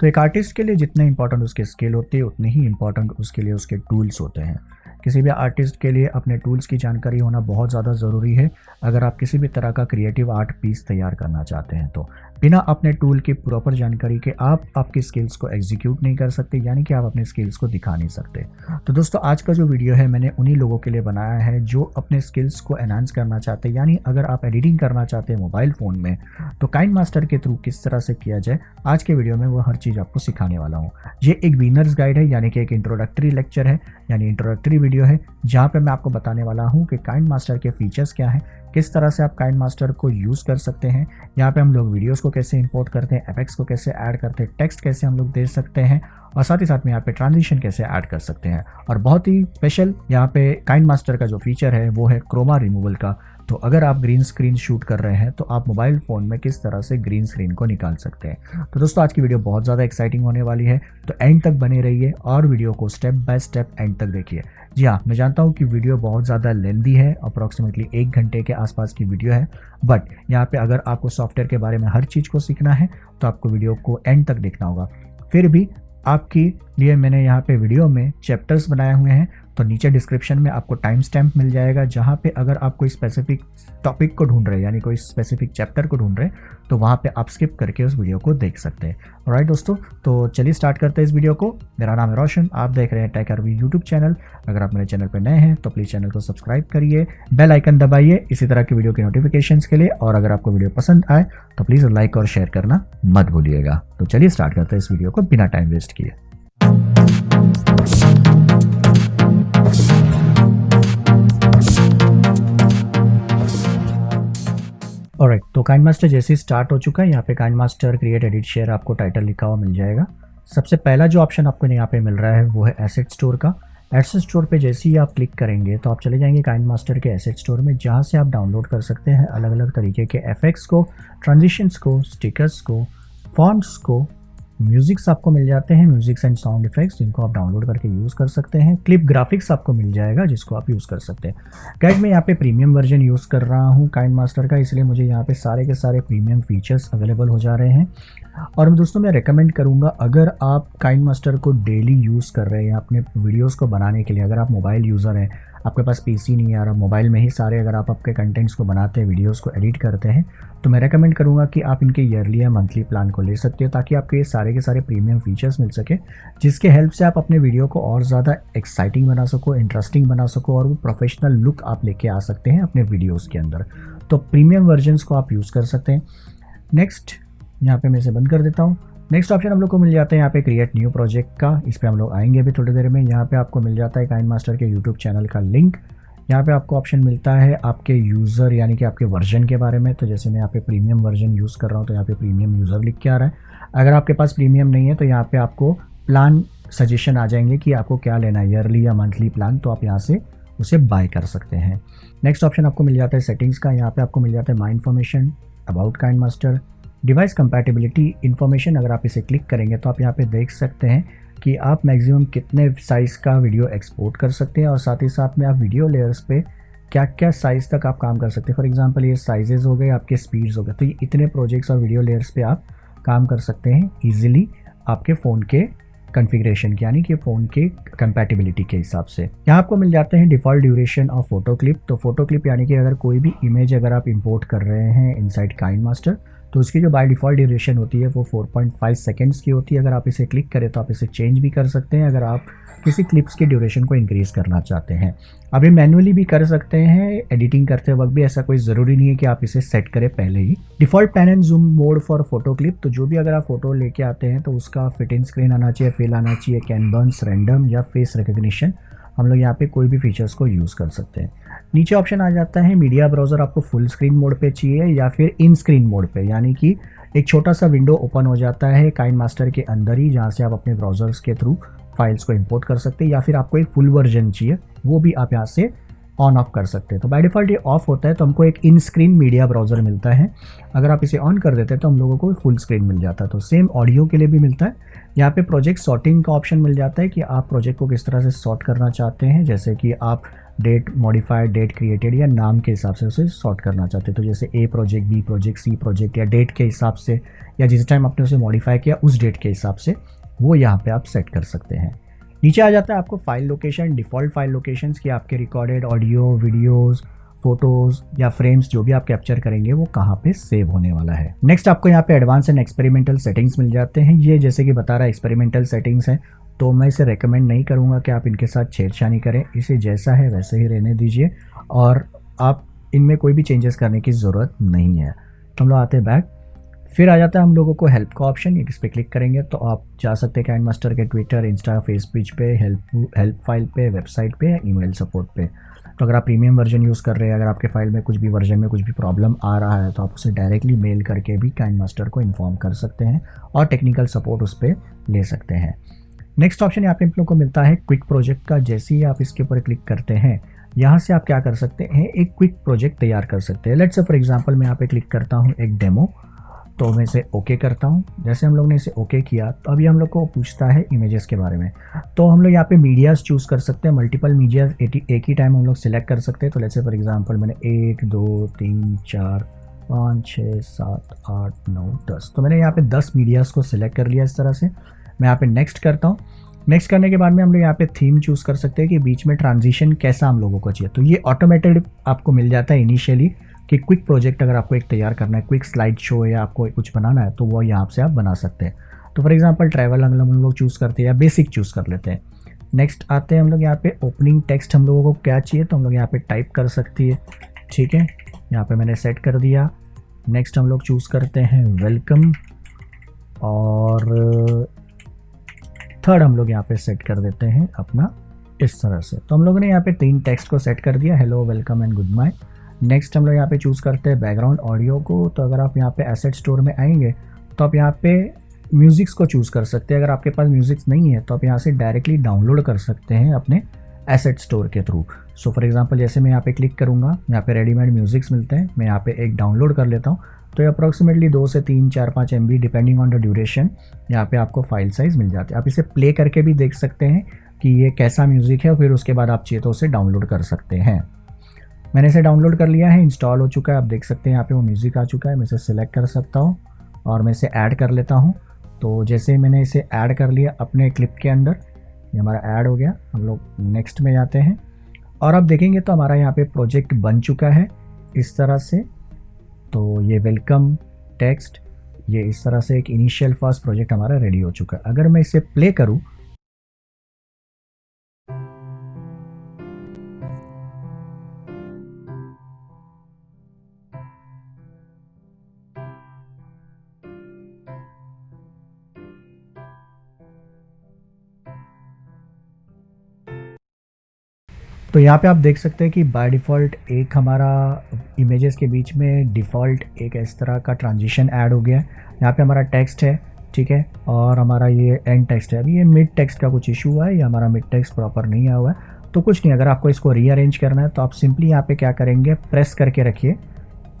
तो एक आर्टिस्ट के लिए जितने इंपॉर्टेंट उसके स्किल होती है उतने ही इंपॉर्टेंट उसके लिए उसके टूल्स होते हैं। किसी भी आर्टिस्ट के लिए अपने टूल्स की जानकारी होना बहुत ज़्यादा ज़रूरी है। अगर आप किसी भी तरह का क्रिएटिव आर्ट पीस तैयार करना चाहते हैं तो बिना अपने टूल की प्रॉपर जानकारी के आप आपकी स्किल्स को एग्जीक्यूट नहीं कर सकते, यानी कि आप अपने स्किल्स को दिखा नहीं सकते। तो दोस्तों आज का जो वीडियो है मैंने उन्हीं लोगों के लिए बनाया है जो अपने स्किल्स को एनहांस करना चाहते हैं, यानी अगर आप एडिटिंग करना चाहते हैं मोबाइल फ़ोन में तो काइनमास्टर के थ्रू किस तरह से किया जाए, आज के वीडियो में वो हर चीज़ आपको सिखाने वाला हूँ। ये एक बिगिनर्स गाइड है, यानी कि एक इंट्रोडक्टरी लेक्चर है, यानी इंट्रोडक्टरी वीडियो है, जहाँ पे मैं आपको बताने वाला हूँ कि काइनमास्टर के फीचर्स क्या हैं, किस तरह से आप काइनमास्टर को यूज़ कर सकते हैं। यहाँ पे हम लोग वीडियोस को कैसे इंपोर्ट करते हैं, एफेक्ट्स को कैसे ऐड करते हैं, टेक्स्ट कैसे हम लोग दे सकते हैं, और साथ ही साथ में यहाँ पे ट्रांजिशन कैसे ऐड कर सकते हैं। और बहुत ही स्पेशल यहाँ पे काइनमास्टर का जो फीचर है वो है क्रोमा रिमूवल का। तो अगर आप ग्रीन स्क्रीन शूट कर रहे हैं तो आप मोबाइल फ़ोन में किस तरह से ग्रीन स्क्रीन को निकाल सकते हैं। तो दोस्तों आज की वीडियो बहुत ज़्यादा एक्साइटिंग होने वाली है, तो एंड तक बने रहिए और वीडियो को स्टेप बाय स्टेप एंड तक देखिए। जी हाँ, मैं जानता हूँ कि वीडियो बहुत ज़्यादा लेंदी है, अप्रॉक्सीमेटली 1 घंटे के आसपास की वीडियो है, बट यहाँ पे अगर आपको सॉफ्टवेयर के बारे में हर चीज़ को सीखना है तो आपको वीडियो को एंड तक देखना होगा। फिर भी आपके लिए मैंने यहाँ पे वीडियो में चैप्टर्स बनाए हुए हैं, तो नीचे डिस्क्रिप्शन में आपको टाइम स्टैम्प मिल जाएगा, जहाँ पे अगर आप कोई स्पेसिफिक टॉपिक को ढूंढ रहे हैं, यानी कोई स्पेसिफिक चैप्टर को ढूंढ रहे हैं, तो वहाँ पे आप स्किप करके उस वीडियो को देख सकते हैं। ऑलराइट दोस्तों, तो चलिए स्टार्ट करते हैं इस वीडियो को। मेरा नाम है रोशन, आप देख रहे हैं टेक आरवी यूट्यूब चैनल। अगर आप मेरे चैनल पर नए हैं तो प्लीज़ चैनल को सब्सक्राइब करिए, बेल आइकन दबाइए इसी तरह की वीडियो के नोटिफिकेशंस के लिए, और अगर आपको वीडियो पसंद आए तो प्लीज़ लाइक और शेयर करना मत भूलिएगा। तो चलिए स्टार्ट करते हैं इस वीडियो को बिना टाइम वेस्ट किए। ऑलराइट, तो काइनमास्टर जैसे ही स्टार्ट हो चुका है, यहाँ पे काइनमास्टर क्रिएट एडिट शेयर आपको टाइटल लिखा हुआ मिल जाएगा। सबसे पहला जो ऑप्शन आपको यहाँ पे मिल रहा है वो है एसेट स्टोर का। एसेट स्टोर पे जैसे ही आप क्लिक करेंगे तो आप चले जाएंगे काइनमास्टर के एसेट स्टोर में, जहाँ से आप डाउनलोड कर सकते हैं अलग अलग तरीके के एफेक्ट्स को, ट्रांजिशंस को, स्टिकर्स को, फॉन्ट्स को, म्यूजिक्स आपको मिल जाते हैं, म्यूजिक्स एंड साउंड इफेक्ट्स, जिनको आप डाउनलोड करके यूज़ कर सकते हैं। क्लिप ग्राफिक्स आपको मिल जाएगा जिसको आप यूज़ कर सकते हैं। गाइस मैं यहाँ पे प्रीमियम वर्जन यूज़ कर रहा हूँ काइनमास्टर का, इसलिए मुझे यहाँ पे सारे के सारे प्रीमियम फीचर्स अवेलेबल हो जा रहे हैं। और दोस्तों मैं रेकमेंड करूँगा, अगर आप काइनमास्टर को डेली यूज़ कर रहे हैं अपने वीडियोज़ को बनाने के लिए, अगर आप मोबाइल यूज़र हैं, आपके पास पीसी नहीं है और मोबाइल में ही सारे अगर आप आपके कंटेंट्स को बनाते हैं, वीडियोस को एडिट करते हैं, तो मैं रेकमेंड करूंगा कि आप इनके ईयरली या मंथली प्लान को ले सकते हो, ताकि आपके ये सारे के सारे प्रीमियम फीचर्स मिल सके, जिसके हेल्प से आप अपने वीडियो को और ज़्यादा एक्साइटिंग बना सको, इंटरेस्टिंग बना सको, और वो प्रोफेशनल लुक आप लेके आ सकते हैं अपने वीडियोज़ के अंदर। तो प्रीमियम वर्जन्स को आप यूज़ कर सकते हैं। नेक्स्ट यहाँ पे मैं इसे बंद कर देता हूँ। नेक्स्ट ऑप्शन हम लोग को मिल जाता है यहाँ पे क्रिएट न्यू प्रोजेक्ट का। इस पर हम लोग आएंगे अभी थोड़ी देर में। यहाँ पे आपको मिल जाता है काइनमास्टर के यूट्यूब चैनल का लिंक। यहाँ पे आपको ऑप्शन मिलता है आपके यूज़र यानी कि आपके वर्जन के बारे में। तो जैसे मैं यहाँ पे प्रीमियम वर्जन यूज़ कर रहा हूँ तो यहाँ पे प्रीमियम यूज़र लिख के आ रहा है। अगर आपके पास प्रीमियम नहीं है तो यहाँ पे आपको प्लान सजेशन आ जाएंगे कि आपको क्या लेना है, ईयरली या मंथली प्लान, तो आप यहाँ से उसे बाय कर सकते हैं। नेक्स्ट ऑप्शन आपको मिल जाता है सेटिंग्स का। यहाँ पे आपको मिल जाता है my information, about KineMaster, device compatibility information. अगर आप इसे क्लिक करेंगे तो आप यहाँ पे देख सकते हैं कि आप मैक्सिमम कितने साइज़ का वीडियो एक्सपोर्ट कर सकते हैं, और साथ ही साथ में आप वीडियो लेयर्स पे क्या क्या साइज़ तक आप काम कर सकते हैं। फॉर एग्जांपल ये साइजेस हो गए, आपके स्पीड्स हो गए, तो ये इतने प्रोजेक्ट्स और वीडियो लेयर्स पे आप काम कर सकते हैं ईजिली आपके फ़ोन के कॉन्फ़िगरेशन के, यानी कि फ़ोन के कंपैटिबिलिटी के हिसाब से। यहाँ आपको मिल जाते हैं default duration of photo clip. तो फोटो क्लिप यानी कि अगर कोई भी इमेज अगर आप इंपोर्ट कर रहे हैं इनसाइड काइनमास्टर, तो उसकी जो बाय डिफ़ॉल्ट ड्यूरेशन होती है वो 4.5 सेकेंड्स की होती है। अगर आप इसे क्लिक करें तो आप इसे चेंज भी कर सकते हैं अगर आप किसी क्लिप्स की ड्यूरेशन को इंक्रीज़ करना चाहते हैं। अभी मैन्युअली भी कर सकते हैं, एडिटिंग करते वक्त भी, ऐसा कोई ज़रूरी नहीं है कि आप इसे सेट करें पहले ही। Default pan and zoom mode for photo clip, तो जो भी अगर आप फोटो लेके आते हैं तो उसका फिट इन स्क्रीन आना चाहिए, फिल आना चाहिए, कैन बर्न्स, रैंडम या फेस रिकग्निशन। हम लोग यहाँ पे कोई भी फीचर्स को यूज़ कर सकते हैं। नीचे ऑप्शन आ जाता है मीडिया ब्राउज़र, आपको फुल स्क्रीन मोड पे चाहिए या फिर इन स्क्रीन मोड पे, यानी कि एक छोटा सा विंडो ओपन हो जाता है काइनमास्टर के अंदर ही, जहाँ से आप अपने ब्राउज़र्स के थ्रू फाइल्स को इंपोर्ट कर सकते हैं, या फिर आपको एक फुल वर्जन चाहिए वो भी आप यहाँ से ऑन ऑफ कर सकते हैं। तो बाय डिफ़ॉल्ट ये ऑफ होता है, तो हमको एक इन स्क्रीन मीडिया ब्राउज़र मिलता है। अगर आप इसे ऑन कर देते हैं तो हम लोगों को फुल स्क्रीन मिल जाता है। तो सेम ऑडियो के लिए भी मिलता है। यहाँ पे प्रोजेक्ट सॉर्टिंग का ऑप्शन मिल जाता है कि आप प्रोजेक्ट को किस तरह से सॉर्ट करना चाहते हैं, जैसे कि आप डेट मॉडिफाइड, डेट क्रिएटेड या नाम के हिसाब से उसे सॉर्ट करना चाहते हैं। तो जैसे ए प्रोजेक्ट, बी प्रोजेक्ट, सी प्रोजेक्ट, या डेट के हिसाब से या जिस टाइम आपने उसे मॉडिफाई किया उस डेट के हिसाब से वो यहाँ पे आप सेट कर सकते हैं। नीचे आ जाता है आपको file location, default file locations की आपके रिकॉर्डेड ऑडियो, वीडियोज़, फोटोज़ या फ्रेम्स जो भी आप कैप्चर करेंगे वो कहाँ पे सेव होने वाला है। नेक्स्ट आपको यहाँ पे एडवांस एंड एक्सपेरिमेंटल सेटिंग्स मिल जाते हैं। ये जैसे कि बता रहा है एक्सपेरिमेंटल सेटिंग्स हैं, तो मैं इसे रेकमेंड नहीं करूँगा कि आप इनके साथ छेड़छानी करें। इसे जैसा है वैसे ही रहने दीजिए और आप इनमें कोई भी चेंजेस करने की ज़रूरत नहीं है। तो हम लोग आते हैं बैक। फिर आ जाता है हम लोगों को हेल्प का ऑप्शन। इस पर क्लिक करेंगे तो आप जा सकते हैं काइनमास्टर के ट्विटर, इंस्टा, फेसबुक पे, हेल्प फाइल पे, वेबसाइट पे या ईमेल सपोर्ट पे। तो अगर आप प्रीमियम वर्जन यूज़ कर रहे हैं, अगर आपके फाइल में कुछ भी वर्जन में कुछ भी प्रॉब्लम आ रहा है तो आप उसे डायरेक्टली मेल करके भी काइनमास्टर को इन्फॉर्म कर सकते हैं और टेक्निकल सपोर्ट उस पर ले सकते हैं। नेक्स्ट ऑप्शन यहाँ पे आप लोग को मिलता है क्विक प्रोजेक्ट का। जैसे ही आप इसके ऊपर क्लिक करते हैं यहाँ से आप क्या कर सकते हैं, एक क्विक प्रोजेक्ट तैयार कर सकते हैं। लेट्स से फॉर एग्जांपल मैं यहाँ पे क्लिक करता हूँ एक डेमो, तो मैं इसे ओके करता हूँ। जैसे हम लोग ने इसे ओके किया तो अभी हम लोग को पूछता है इमेजेस के बारे में। तो हम लोग यहाँ पे मीडियाज़ चूज़ कर सकते हैं, मल्टीपल मीडिया एक ही टाइम हम लोग सिलेक्ट कर सकते हैं। तो लेट्स से फॉर एग्जांपल मैंने 1 2 3 4 5 6 7 8 9 10, तो मैंने यहाँ पे 10 मीडियाज़ को सिलेक्ट कर लिया। इस तरह से मैं यहाँ पे नेक्स्ट करता हूँ। नेक्स्ट करने के बाद में हम लोग यहाँ पे थीम चूज़ कर सकते हैं कि बीच में ट्रांजिशन कैसा हम लोगों को चाहिए। तो ये ऑटोमेटेड आपको मिल जाता है इनिशियली कि क्विक प्रोजेक्ट अगर आपको एक तैयार करना है, क्विक स्लाइड शो या आपको कुछ बनाना है तो वो यहाँ से आप बना सकते हैं। तो फॉर एग्जांपल ट्रैवल हम लोग चूज़ करते हैं या बेसिक चूज़ कर लेते हैं। नेक्स्ट आते हैं हम लोग यहाँ पे ओपनिंग टेक्स्ट हम लोगों को क्या चाहिए, तो हम लोग यहाँ पे टाइप कर सकती है। ठीक है, यहाँ पे मैंने सेट कर दिया। नेक्स्ट हम लोग चूज़ करते हैं वेलकम और थर्ड हम लोग यहाँ पे सेट कर देते हैं अपना इस तरह से। तो हम लोगों ने यहाँ पे 3 टेक्स्ट को सेट कर दिया, hello, welcome and goodbye. Next हम लोग यहाँ पे चूज़ करते हैं बैकग्राउंड ऑडियो को। तो अगर आप यहाँ पे एसेट स्टोर में आएंगे तो आप यहाँ पे म्यूज़िक्स को चूज़ कर सकते हैं। अगर आपके पास म्यूज़िक्स नहीं है तो आप यहाँ से डायरेक्टली डाउनलोड कर सकते हैं अपने एसेट स्टोर के थ्रू। सो फॉर एग्जांपल जैसे मैं यहाँ पे क्लिक करूँगा, यहाँ पे रेडीमेड म्यूज़िक्स मिलते हैं, मैं यहाँ पे एक डाउनलोड कर लेता हूँ। तो ये अप्रॉक्सीमेटली 2 से 3 4 5 MB depending on the duration यहाँ पे आपको फाइल साइज़ मिल जाते हैं। आप इसे प्ले करके भी देख सकते हैं कि ये कैसा म्यूज़िक है, फिर उसके बाद आप चाहिए तो उसे डाउनलोड कर सकते हैं। मैंने इसे डाउनलोड कर लिया है, इंस्टॉल हो चुका है। आप देख सकते हैं यहाँ पे वो म्यूज़िक आ चुका है। मैं इसे सिलेक्ट कर सकता हूँ और मैं इसे ऐड कर लेता हूँ। तो जैसे मैंने इसे ऐड कर लिया अपने क्लिप के अंदर, ये हमारा ऐड हो गया। हम लोग नेक्स्ट में जाते हैं और आप देखेंगे तो हमारा यहाँ पे प्रोजेक्ट बन चुका है इस तरह से। तो ये वेलकम टेक्स्ट, ये इस तरह से एक इनिशियल फर्स्ट प्रोजेक्ट हमारा रेडी हो चुका है। अगर मैं इसे प्ले करूँ तो यहाँ पे आप देख सकते हैं कि बाय डिफ़ॉल्ट एक हमारा इमेजेस के बीच में डिफ़ॉल्ट एक इस तरह का ट्रांजिशन ऐड हो गया है। यहाँ पे हमारा टेक्स्ट है, ठीक है, और हमारा ये एंड टेक्स्ट है। अभी ये मिड टेक्स्ट का कुछ इशू है, ये हमारा मिड टेक्स्ट प्रॉपर नहीं आया हुआ है। तो कुछ नहीं, अगर आपको इसको रीअरेंज करना है तो आप सिंपली यहाँ पे क्या करेंगे, प्रेस करके रखिए,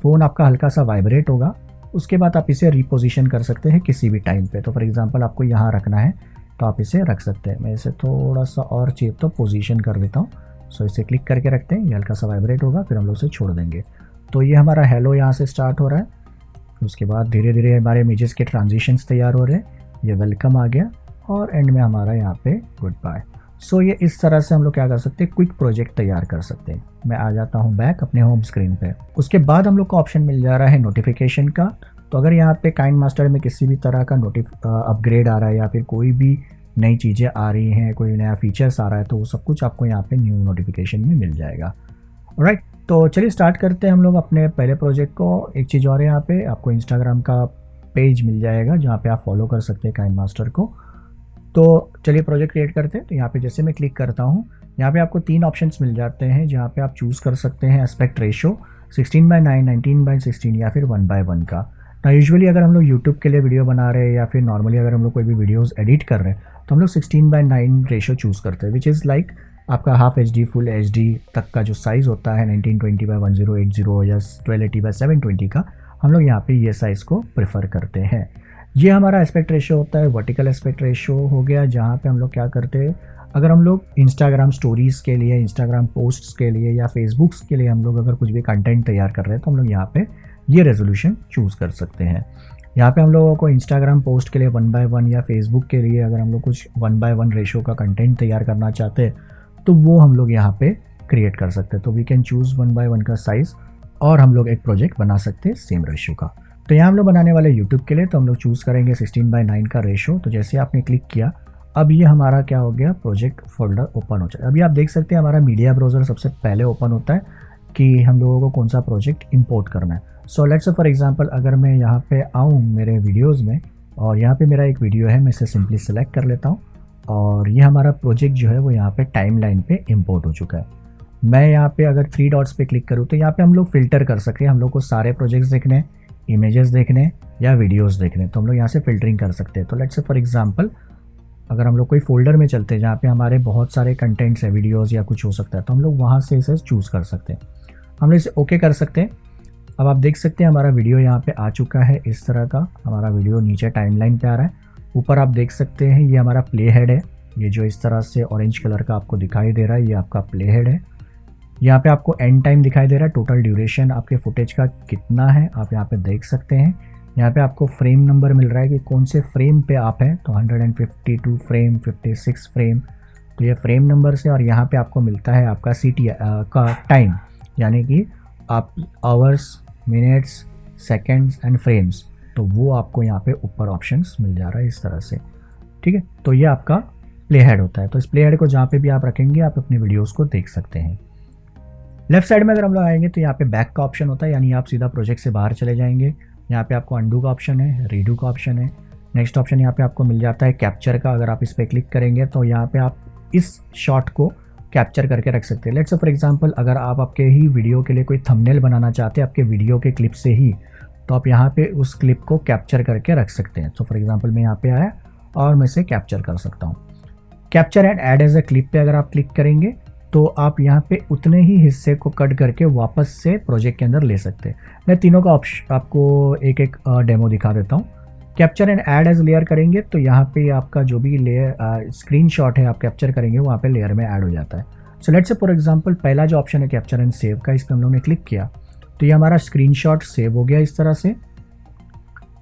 फ़ोन आपका हल्का सा वाइब्रेट होगा, उसके बाद आप इसे रिपोजिशन कर सकते हैं किसी भी टाइम पे। तो फॉर एग्जांपल आपको यहाँ रखना है तो आप इसे रख सकते हैं। मैं इसे थोड़ा सा और चाहिए तो पोजीशन कर देता हूँ। सो इसे क्लिक करके रखते हैं, ये हल्का सा वाइब्रेट होगा, फिर हम लोग इसे छोड़ देंगे। तो ये हमारा हेलो यहाँ से स्टार्ट हो रहा है, उसके बाद धीरे धीरे हमारे इमेजेस के ट्रांजिशंस तैयार हो रहे हैं। ये वेलकम आ गया और एंड में हमारा यहाँ पे गुड बाय। सो ये इस तरह से हम लोग क्या कर सकते हैं, क्विक प्रोजेक्ट तैयार कर सकते हैं। मैं आ जाता हूँ बैक अपने होम स्क्रीन पे। उसके बाद हम लोग को ऑप्शन मिल जा रहा है नोटिफिकेशन का। तो अगर यहाँ पे काइनमास्टर में किसी भी तरह का अपग्रेड आ रहा है या फिर कोई भी नई चीज़ें आ रही हैं, कोई नया फीचर्स आ रहा है, तो वो सब कुछ आपको यहाँ पे न्यू नोटिफिकेशन में मिल जाएगा। राइट, तो चलिए स्टार्ट करते हैं हम लोग अपने पहले प्रोजेक्ट को। एक चीज़ और है, यहाँ पे आपको इंस्टाग्राम का पेज मिल जाएगा जहाँ पे आप फॉलो कर सकते हैं काइनमास्टर को। तो चलिए प्रोजेक्ट क्रिएट करते हैं। तो यहाँ पे जैसे मैं क्लिक करता हूँ, यहाँ पे आपको 3 ऑप्शंस मिल जाते हैं जहाँ पे आप चूज़ कर सकते हैं एस्पेक्ट रेशो 16:9, 19:16 या फिर 1:1 का। ना यूजुअली अगर हम लोग यूट्यूब के लिए वीडियो बना रहे हैं या फिर नॉर्मली अगर हम लोग कोई भी वीडियोस एडिट कर रहे हैं तो हम लोग 16:9 रेशो चूज़ करते हैं, विच इज़ लाइक आपका हाफ HD फुल HD तक का जो साइज़ होता है 1920x1080 या 1280x720 का, हम लोग यहाँ पे ये साइज़ को प्रेफर करते हैं। ये हमारा एस्पेक्ट रेशो होता है। वर्टिकल एस्पेक्ट रेशो हो गया जहाँ पे हम लोग क्या करते हैं, अगर हम लोग इंस्टाग्राम स्टोरीज़ के लिए, इंस्टाग्राम पोस्ट्स के लिए या फेसबुक्स के लिए हम लोग अगर कुछ भी कंटेंट तैयार कर रहे हैं तो हम लोग यहाँ पे ये रेजोल्यूशन चूज़ कर सकते हैं। यहाँ पे हम लोगों को इंस्टाग्राम पोस्ट के लिए 1:1 या फेसबुक के लिए अगर हम लोग कुछ 1:1 रेशो का कंटेंट तैयार करना चाहते हैं तो वो हम लोग यहाँ पे क्रिएट कर सकते हैं। तो वी कैन चूज़ 1:1 का साइज़ और हम लोग एक प्रोजेक्ट बना सकते हैं सेम रेशो का। तो यहाँ हम लोग बनाने वाले यूट्यूब के लिए तो हम लोग चूज़ करेंगे 16:9 का रेशो। तो जैसे आपने क्लिक किया अब ये हमारा क्या हो गया, प्रोजेक्ट फोल्डर ओपन हो जाए। अभी आप देख सकते हैं हमारा मीडिया ब्राउज़र सबसे पहले ओपन होता है कि हम लोगों को कौन सा प्रोजेक्ट इंपोर्ट करना है। सो लेट्स से फॉर एग्जांपल अगर मैं यहाँ पे आऊँ मेरे वीडियोस में और यहाँ पे मेरा एक वीडियो है, मैं इसे सिंपली सेलेक्ट कर लेता हूँ और ये हमारा प्रोजेक्ट जो है वो यहाँ पे टाइमलाइन पे इंपोर्ट हो चुका है। मैं यहाँ पे अगर 3 डॉट्स पे क्लिक करूँ तो यहाँ पे हम लोग फ़िल्टर कर सकते हैं। हम लोग को सारे प्रोजेक्ट्स देखने हैं, इमेजेस देखने हैं या वीडियोज़ देखने हैं, तो हम लोग यहाँ से फ़िल्टरिंग कर सकते हैं। तो लेट्स से फॉर एग्जाम्पल अगर हम लोग कोई फ़ोल्डर में चलते हैं जहाँ पे हमारे बहुत सारे कंटेंट्स है, वीडियोज़ या कुछ हो सकता है, तो हम लोग वहाँ से इसे चूज़ कर सकते हैं। हम लोग इसे ओके कर सकते हैं। अब आप देख सकते हैं हमारा वीडियो यहाँ पे आ चुका है। इस तरह का हमारा वीडियो नीचे टाइमलाइन पे आ रहा है। ऊपर आप देख सकते हैं ये हमारा प्ले हेड है, ये जो इस तरह से ऑरेंज कलर का आपको दिखाई दे रहा है ये आपका प्ले हेड है। यहाँ पे आपको एंड टाइम दिखाई दे रहा है, टोटल ड्यूरेशन आपके फुटेज का कितना है आप यहाँ पे देख सकते हैं। यहाँ पे आपको फ्रेम नंबर मिल रहा है कि कौन से फ्रेम पे आप हैं, तो 152 फ्रेम, 56 फ्रेम, तो ये फ्रेम नंबर से। और यहाँ पे आपको मिलता है आपका CT का टाइम, यानी कि आप hours, minutes, seconds and frames, तो वो आपको यहाँ पे ऊपर ऑप्शंस मिल जा रहा है इस तरह से। ठीक है, तो ये आपका प्ले हेड होता है। तो इस प्ले हेड को जहाँ पे भी आप रखेंगे आप अपने वीडियोस को देख सकते हैं। लेफ्ट साइड में अगर हम लोग आएंगे तो यहाँ पे बैक का ऑप्शन होता है, यानी आप सीधा प्रोजेक्ट से बाहर चले जाएंगे। यहाँ पे आपको अंडू का ऑप्शन है, रीडू का ऑप्शन है। नेक्स्ट ऑप्शन यहाँ पे आपको मिल जाता है कैप्चर का। अगर आप इस पर क्लिक करेंगे तो यहाँ पे आप इस शॉट को कैप्चर करके रख सकते हैं। लेट्स से फॉर एग्जांपल अगर आप आपके ही वीडियो के लिए कोई थंबनेल बनाना चाहते हैं आपके वीडियो के क्लिप से ही, तो आप यहाँ पे उस क्लिप को कैप्चर करके रख सकते हैं। तो फॉर एग्जांपल मैं यहाँ पे आया और मैं इसे कैप्चर कर सकता हूँ। Capture and add as a clip पे अगर आप क्लिक करेंगे तो आप यहाँ पे उतने ही हिस्से को कट करके वापस से प्रोजेक्ट के अंदर ले सकते हैं। मैं तीनों का ऑप्शन आपको एक एक डेमो दिखा देता हूँ। Capture and add edge layer करेंगे तो यहाँ पे आपका जो भी लेयर स्क्रीनशॉट है आप कैप्चर करेंगे वहाँ पे लेयर में ऐड हो जाता है। सो लेट्स से फॉर एग्जांपल पहला जो ऑप्शन है कैप्चर एंड सेव का, इस पर हम लोगों ने क्लिक किया तो ये हमारा स्क्रीनशॉट सेव हो गया इस तरह से,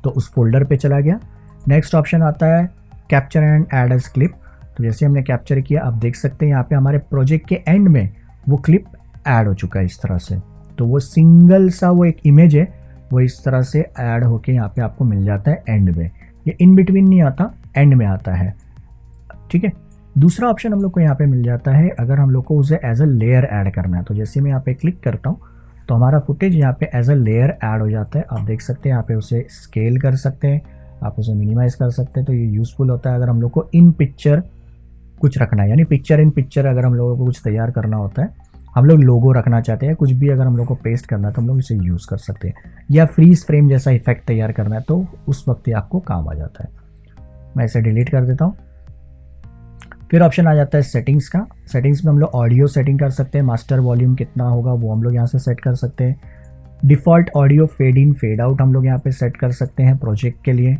तो उस फोल्डर पे चला गया। नेक्स्ट ऑप्शन आता है capture and add as clip. तो जैसे हमने कैप्चर किया आप देख सकते हैं यहाँ पे हमारे प्रोजेक्ट के एंड में वो क्लिप ऐड हो चुका है इस तरह से। तो वो सिंगल सा वो एक इमेज है वो इस तरह से ऐड होके यहाँ पे आपको मिल जाता है एंड में। ये इन बिटवीन नहीं आता, एंड में आता है। ठीक है, दूसरा ऑप्शन हम लोग को यहाँ पे मिल जाता है अगर हम लोग को उसे एज अ लेयर ऐड करना है। तो जैसे मैं यहाँ पे क्लिक करता हूँ तो हमारा फुटेज यहाँ पे एज अ लेयर ऐड हो जाता है। आप देख सकते हैं यहाँ पे उसे स्केल कर सकते हैं, आप उसे मिनिमाइज कर सकते हैं। तो ये यूज़फुल होता है अगर हम लोग को इन पिक्चर कुछ रखना है, यानी पिक्चर इन पिक्चर अगर हम लोगों को कुछ तैयार करना होता है, हम लोग लोगो रखना चाहते हैं, कुछ भी अगर हम लोग को पेस्ट करना है तो हम लोग इसे यूज़ कर सकते हैं। या फ्रीज फ्रेम जैसा इफेक्ट तैयार करना है तो उस वक्त ये आपको काम आ जाता है। मैं इसे डिलीट कर देता हूँ। फिर ऑप्शन आ जाता है सेटिंग्स का। सेटिंग्स में हम लोग ऑडियो सेटिंग कर सकते हैं, मास्टर वॉल्यूम कितना होगा वो हम लोग यहाँ से सेट कर सकते हैं। Default audio fade in fade out हम लोग यहाँ पे सेट कर सकते हैं प्रोजेक्ट के लिए।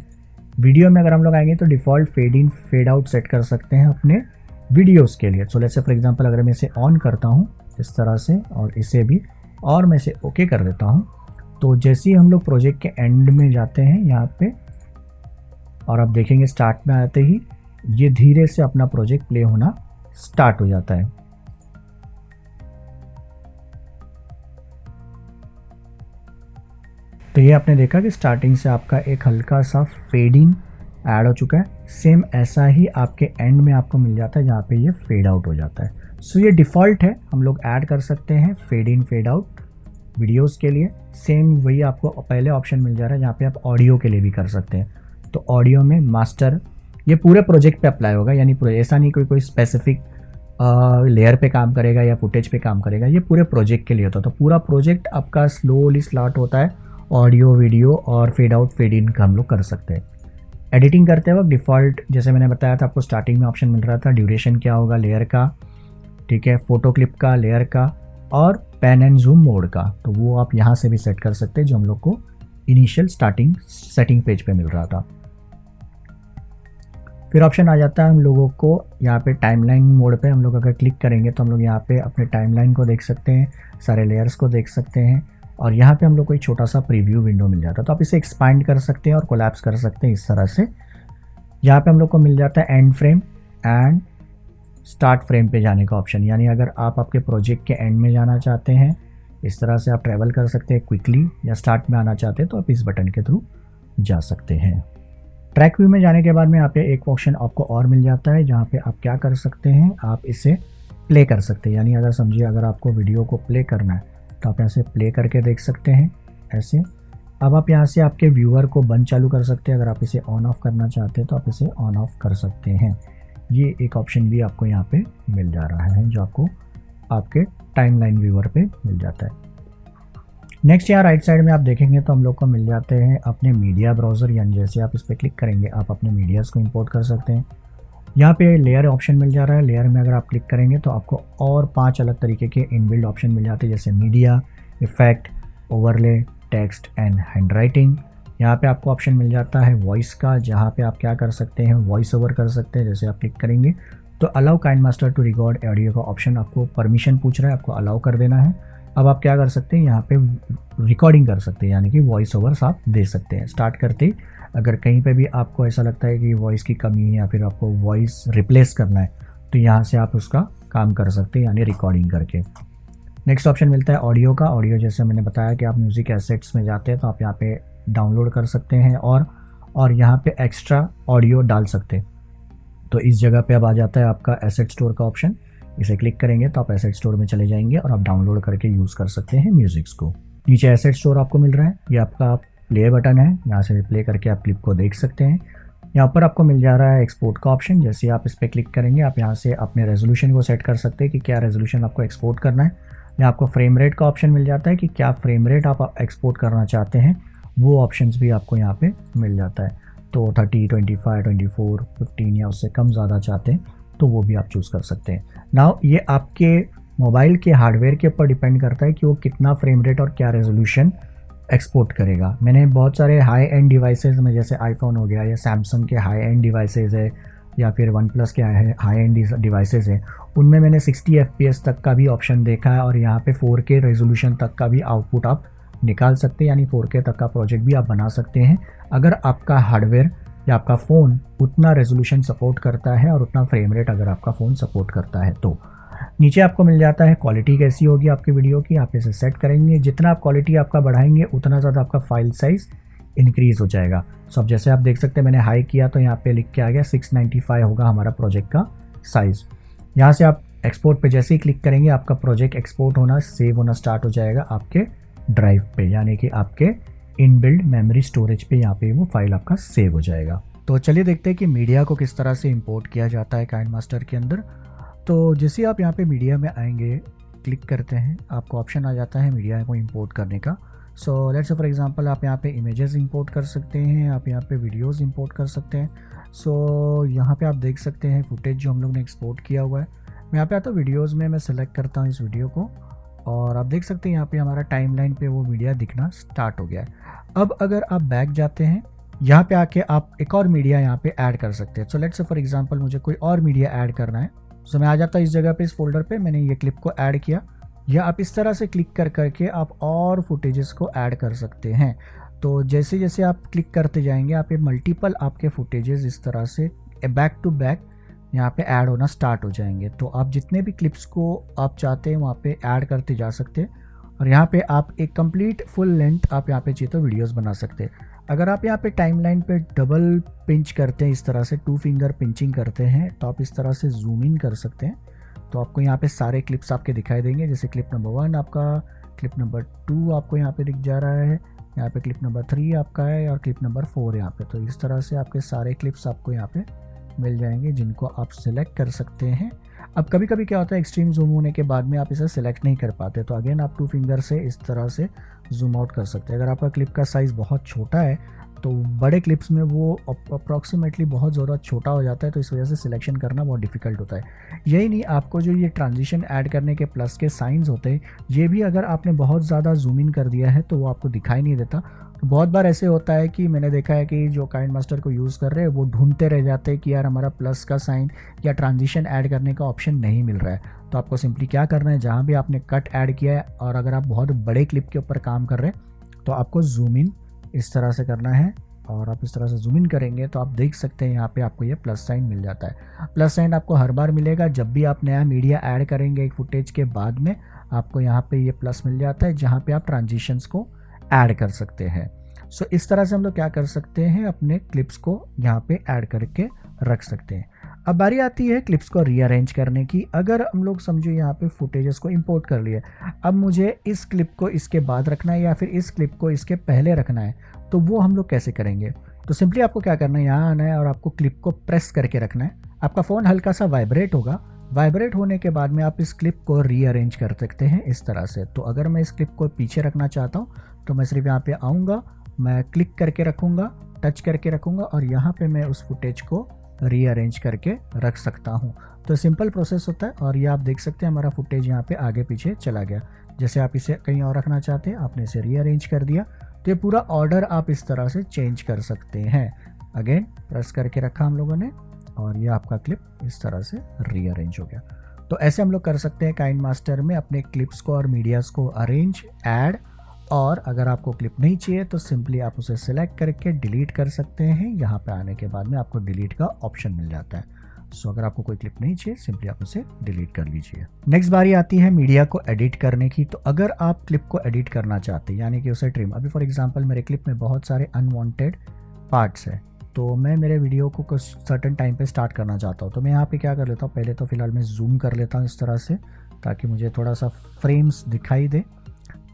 वीडियो में अगर हम लोग आएंगे तो default fade in fade out set कर सकते हैं अपने वीडियोस के लिए। So let's say for example अगर मैं इसे ऑन करता हूँ इस तरह से और इसे भी, और मैं इसे ओके कर देता हूँ, तो जैसे ही हम लोग प्रोजेक्ट के एंड में जाते हैं यहाँ पे और आप देखेंगे स्टार्ट में आते ही ये धीरे से अपना प्रोजेक्ट प्ले होना स्टार्ट हो जाता है। तो ये आपने देखा कि स्टार्टिंग से आपका एक हल्का सा फेड इन ऐड हो चुका है। सेम ऐसा ही आपके एंड में आपको मिल जाता है जहाँ पे ये फेड आउट हो जाता है। सो ये डिफ़ॉल्ट है, हम लोग ऐड कर सकते हैं fade in fade out videos के लिए। सेम वही आपको पहले ऑप्शन मिल जा रहा है जहाँ पे आप ऑडियो के लिए भी कर सकते हैं। तो ऑडियो में मास्टर ये पूरे प्रोजेक्ट पे अप्लाई होगा, यानी ऐसा नहीं कोई स्पेसिफिक लेयर पे काम करेगा या फुटेज पे काम करेगा, ये पूरे प्रोजेक्ट के लिए होता है। तो पूरा प्रोजेक्ट आपका स्लोली स्टार्ट होता है, ऑडियो वीडियो और फेड आउट फेड इन का हम लोग कर सकते हैं। एडिटिंग करते वक्त डिफ़ॉल्ट जैसे मैंने बताया था आपको स्टार्टिंग में ऑप्शन मिल रहा था ड्यूरेशन क्या होगा लेयर का, ठीक है, फ़ोटो क्लिप का, लेयर का और पैन एंड जूम मोड का, तो वो आप यहाँ से भी सेट कर सकते हैं जो हम लोग को इनिशियल स्टार्टिंग सेटिंग पेज पे मिल रहा था। फिर ऑप्शन आ जाता है हम लोगों को यहाँ पे टाइमलाइन मोड पे हम लोग अगर क्लिक करेंगे तो हम लोग यहाँ पे अपने टाइमलाइन को देख सकते हैं, सारे लेयर्स को देख सकते हैं और यहाँ पे हम लोग को एक छोटा सा प्रीव्यू विंडो मिल जाता है। तो आप इसे एक्सपांड कर सकते हैं और कोलैप्स कर सकते हैं इस तरह से। यहाँ पे हम लोग को मिल जाता है and frame and start frame पे जाने का ऑप्शन, यानी अगर आप आपके प्रोजेक्ट के एंड में जाना चाहते हैं इस तरह से आप ट्रैवल कर सकते हैं क्विकली, या स्टार्ट में आना चाहते हैं तो आप इस बटन के थ्रू जा सकते हैं। ट्रैक व्यू में जाने के बाद में यहाँ पे एक ऑप्शन आपको और मिल जाता है जहाँ पे आप क्या कर सकते हैं, आप इसे प्ले कर सकते हैं। यानी अगर समझिए अगर आपको वीडियो को प्ले करना है तो आप यहाँ से प्ले करके देख सकते हैं ऐसे। अब आप यहाँ से आपके व्यूअर को बंद चालू कर सकते हैं, अगर आप इसे ऑन ऑफ करना चाहते हैं तो आप इसे ऑन ऑफ कर सकते हैं। ये एक ऑप्शन भी आपको यहाँ पे मिल जा रहा है जो आपको आपके टाइमलाइन व्यूअर पे मिल जाता है। नेक्स्ट यहाँ राइट साइड में आप देखेंगे तो हम लोग को मिल जाते हैं अपने मीडिया ब्राउज़र, यानी जैसे आप इस पर क्लिक करेंगे आप अपने मीडियाज़ को इंपोर्ट कर सकते हैं। यहाँ पे लेयर ऑप्शन मिल जा रहा है, लेयर में अगर आप क्लिक करेंगे तो आपको और 5 अलग तरीके के इनबिल्ड ऑप्शन मिल जाते हैं, जैसे media, effect, overlay, text and hand writing. यहाँ पे आपको ऑप्शन मिल जाता है वॉइस का, जहाँ पे आप क्या कर सकते हैं, वॉइस ओवर कर सकते हैं। जैसे आप क्लिक करेंगे तो allow KineMaster to record audio का ऑप्शन आपको परमिशन पूछ रहा है, आपको अलाउ कर देना है। अब आप क्या कर सकते हैं, यहाँ पे रिकॉर्डिंग कर सकते हैं, यानी कि वॉइस ओवर्स आप दे सकते हैं। स्टार्ट करते ही अगर कहीं पे भी आपको ऐसा लगता है कि वॉइस की कमी है या फिर आपको वॉइस रिप्लेस करना है तो यहाँ से आप उसका काम कर सकते हैं, यानी रिकॉर्डिंग करके। नेक्स्ट ऑप्शन मिलता है ऑडियो का। ऑडियो जैसे मैंने बताया कि आप म्यूज़िक एसेट्स में जाते हैं तो आप यहाँ पे डाउनलोड कर सकते हैं और यहाँ पे एक्स्ट्रा ऑडियो डाल सकते हैं। तो इस जगह पे अब आ जाता है आपका एसेट स्टोर का ऑप्शन। इसे क्लिक करेंगे तो आप एसेट स्टोर में चले जाएंगे और आप डाउनलोड करके यूज़ कर सकते हैं म्यूज़िक्स को। नीचे एसेट स्टोर आपको मिल रहा है, ये आपका प्ले बटन है, यहाँ से प्ले करके आप क्लिप को देख सकते हैं। यहाँ पर आपको मिल जा रहा है एक्सपोर्ट का ऑप्शन, जैसे आप इस पर क्लिक करेंगे आप यहाँ से अपने रेजोल्यूशन को सेट कर सकते हैं कि क्या रेजोल्यूशन आपको एक्सपोर्ट करना है। यहाँ आपको फ्रेम रेट का ऑप्शन मिल जाता है कि क्या फ्रेम रेट आप एक्सपोर्ट करना चाहते हैं, वो ऑप्शंस भी आपको यहाँ पे मिल जाता है। तो 30, 25, 24, 15 या उससे कम ज़्यादा चाहते हैं तो वो भी आप चूज़ कर सकते हैं। नाउ ये आपके मोबाइल के हार्डवेयर के ऊपर डिपेंड करता है कि वो कितना फ्रेम रेट और क्या रेजोल्यूशन एक्सपोर्ट करेगा। मैंने बहुत सारे हाई एंड डिवाइसेस में, जैसे आईफोन हो गया या सैमसंग के हाई एंड डिवाइसेस है या फिर वन प्लस के हाई एंड डिवाइसेस है, उनमें मैंने 60 FPS तक का भी ऑप्शन देखा है और यहाँ पे 4K रेजोल्यूशन तक का भी आउटपुट आप निकाल सकते हैं, यानी 4K तक का प्रोजेक्ट भी आप बना सकते हैं अगर आपका हार्डवेयर या आपका फ़ोन उतना रेजोल्यूशन सपोर्ट करता है और उतना फ्रेम रेट अगर आपका फ़ोन सपोर्ट करता है तो। नीचे आपको मिल जाता है क्वालिटी कैसी होगी आपकी वीडियो की, आप इसे सेट करेंगे। जितना आप क्वालिटी आपका बढ़ाएंगे उतना ज़्यादा आपका फाइल साइज़ इंक्रीज़ हो जाएगा। सो अब जैसे आप देख सकते हैं मैंने हाई किया तो यहाँ पे लिख के आ गया 695 होगा हमारा प्रोजेक्ट का साइज़। यहाँ से आप एक्सपोर्ट पे जैसे ही क्लिक करेंगे आपका प्रोजेक्ट एक्सपोर्ट होना, सेव होना स्टार्ट हो जाएगा आपके ड्राइव पे, यानी कि आपके इनबिल्ड मेमोरी स्टोरेज पे यहाँ पे वो फाइल आपका सेव हो जाएगा। तो चलिए देखते हैं कि मीडिया को किस तरह से इंपोर्ट किया जाता है काइनमास्टर के अंदर। तो जैसे आप यहाँ पे मीडिया में आएंगे, क्लिक करते हैं, आपको ऑप्शन आ जाता है मीडिया को इंपोर्ट करने का। सो लेट्स से फॉर एग्जांपल आप यहाँ पे इमेजेस इंपोर्ट कर सकते हैं, आप यहाँ पे वीडियोस इंपोर्ट कर सकते हैं। सो यहाँ पे आप देख सकते हैं फुटेज जो हम लोग ने एक्सपोर्ट किया हुआ है। मैं यहाँ पे आता हूँ वीडियोज़ में, मैं सेलेक्ट करता हूँ इस वीडियो को और आप देख सकते हैं यहाँ पे हमारा टाइमलाइन पे वो मीडिया दिखना स्टार्ट हो गया है। अब अगर आप बैक जाते हैं, यहाँ पे आके आप एक और मीडिया यहाँ पे ऐड कर सकते हैं। सो लेट्स से फॉर एग्जांपल मुझे कोई और मीडिया ऐड करना है, सो मैं आ जाता हूँ इस जगह पे, इस फोल्डर पे मैंने ये क्लिप को ऐड किया, या आप इस तरह से क्लिक कर करके आप और फुटेजेस को ऐड कर सकते हैं। तो जैसे जैसे आप क्लिक करते जाएंगे आप ये मल्टीपल आपके फुटेजेस इस तरह से बैक टू बैक यहाँ पे ऐड होना स्टार्ट हो जाएंगे। तो आप जितने भी क्लिप्स को आप चाहते हैं वहाँ पे ऐड करते जा सकते हैं और यहाँ पे आप एक कंप्लीट फुल लेंथ आप यहाँ पे चाहिए तो वीडियोस बना सकते हैं। अगर आप यहाँ पे टाइमलाइन पे डबल पिंच करते हैं, इस तरह से 2 फिंगर पिंचिंग करते हैं, तो आप इस तरह से जूम इन कर सकते हैं। तो आपको यहाँ पे सारे क्लिप्स आपके दिखाई देंगे, जैसे क्लिप नंबर 1 आपका, क्लिप नंबर 2 आपको यहाँ पे दिख जा रहा है, यहाँ पे क्लिप नंबर 3 आपका है और क्लिप नंबर 4 यहाँ पे। तो इस तरह से आपके सारे क्लिप्स आपको यहाँ पे मिल जाएंगे जिनको आप सिलेक्ट कर सकते हैं। अब कभी कभी क्या होता है एक्सट्रीम जूम होने के बाद में आप इसे सिलेक्ट नहीं कर पाते, तो अगेन आप 2 फिंगर से इस तरह से जूम आउट कर सकते हैं। अगर आपका क्लिप का साइज़ बहुत छोटा है तो बड़े क्लिप्स में वो अप्रॉक्सीमेटली बहुत ज़्यादा छोटा हो जाता है, तो इस वजह से सिलेक्शन करना बहुत डिफिकल्ट होता है। यही नहीं, आपको जो ये ट्रांजिशन ऐड करने के प्लस के साइंस होते हैं, ये भी अगर आपने बहुत ज़्यादा जूम इन कर दिया है तो वो आपको दिखाई नहीं देता। बहुत बार ऐसे होता है कि मैंने देखा है कि जो काइंड मास्टर को यूज़ कर रहे हैं वो ढूंढते रह जाते हैं कि यार हमारा प्लस का साइन या ट्रांजिशन ऐड करने का ऑप्शन नहीं मिल रहा है। तो आपको सिंपली क्या करना है, जहाँ भी आपने कट ऐड किया है और अगर आप बहुत बड़े क्लिप के ऊपर काम कर रहे हैं तो आपको जूम इन इस तरह से करना है, और आप इस तरह से जूम इन करेंगे तो आप देख सकते हैं यहाँ पे आपको ये प्लस साइन मिल जाता है। प्लस साइन आपको हर बार मिलेगा जब भी आप नया मीडिया ऐड करेंगे एक फुटेज के बाद में, आपको यहाँ पे ये प्लस मिल जाता है जहाँ पे आप ट्रांजिशंस को ऐड कर सकते हैं। सो इस तरह से हम लोग क्या कर सकते हैं, अपने क्लिप्स को यहाँ पे ऐड करके रख सकते हैं। अब बारी आती है क्लिप्स को रीअरेंज करने की। अगर हम लोग समझो यहाँ पे फुटेजेस को इंपोर्ट कर लिए, अब मुझे इस क्लिप को इसके बाद रखना है या फिर इस क्लिप को इसके पहले रखना है, तो वो हम लोग कैसे करेंगे। तो सिंपली आपको क्या करना है, यहाँ आना है और आपको क्लिप को प्रेस करके रखना है। आपका फ़ोन हल्का सा वाइब्रेट होगा, वाइब्रेट होने के बाद में आप इस क्लिप को रीअरेंज कर सकते हैं इस तरह से। तो अगर मैं इस क्लिप को पीछे रखना चाहता हूँ तो मैं सिर्फ यहाँ पे आऊँगा, मैं क्लिक करके रखूँगा, टच करके रखूँगा और यहाँ पे मैं उस फुटेज को रीअरेंज करके रख सकता हूँ। तो सिंपल प्रोसेस होता है और ये आप देख सकते हैं हमारा फुटेज यहाँ पे आगे पीछे चला गया। जैसे आप इसे कहीं और रखना चाहते हैं, आपने इसे रीअरेंज कर दिया, तो ये पूरा ऑर्डर आप इस तरह से चेंज कर सकते हैं। अगेन प्रेस करके रखा हम लोगों ने और ये आपका क्लिप इस तरह से रीअरेंज हो गया। तो ऐसे हम लोग कर सकते हैं काइंड मास्टर में अपने क्लिप्स को और मीडियाज को अरेंज, ऐड, और अगर आपको क्लिप नहीं चाहिए तो सिंपली आप उसे सिलेक्ट करके डिलीट कर सकते हैं। यहाँ पे आने के बाद में आपको डिलीट का ऑप्शन मिल जाता है। सो अगर आपको कोई क्लिप नहीं चाहिए सिंपली आप उसे डिलीट कर लीजिए। नेक्स्ट बारी आती है मीडिया को एडिट करने की। तो अगर आप क्लिप को एडिट करना चाहते हैं यानी कि उसे ट्रिम, अभी फॉर एग्जांपल मेरे क्लिप में बहुत सारे अनवांटेड पार्ट्स हैं, तो मैं मेरे वीडियो को कुछ सर्टेन टाइम पे स्टार्ट करना चाहता हूँ, तो मैं यहाँ पे क्या कर लेता हूँ, पहले तो फिलहाल मैं जूम कर लेता हूँ इस तरह से ताकि मुझे थोड़ा सा फ्रेम्स दिखाई दे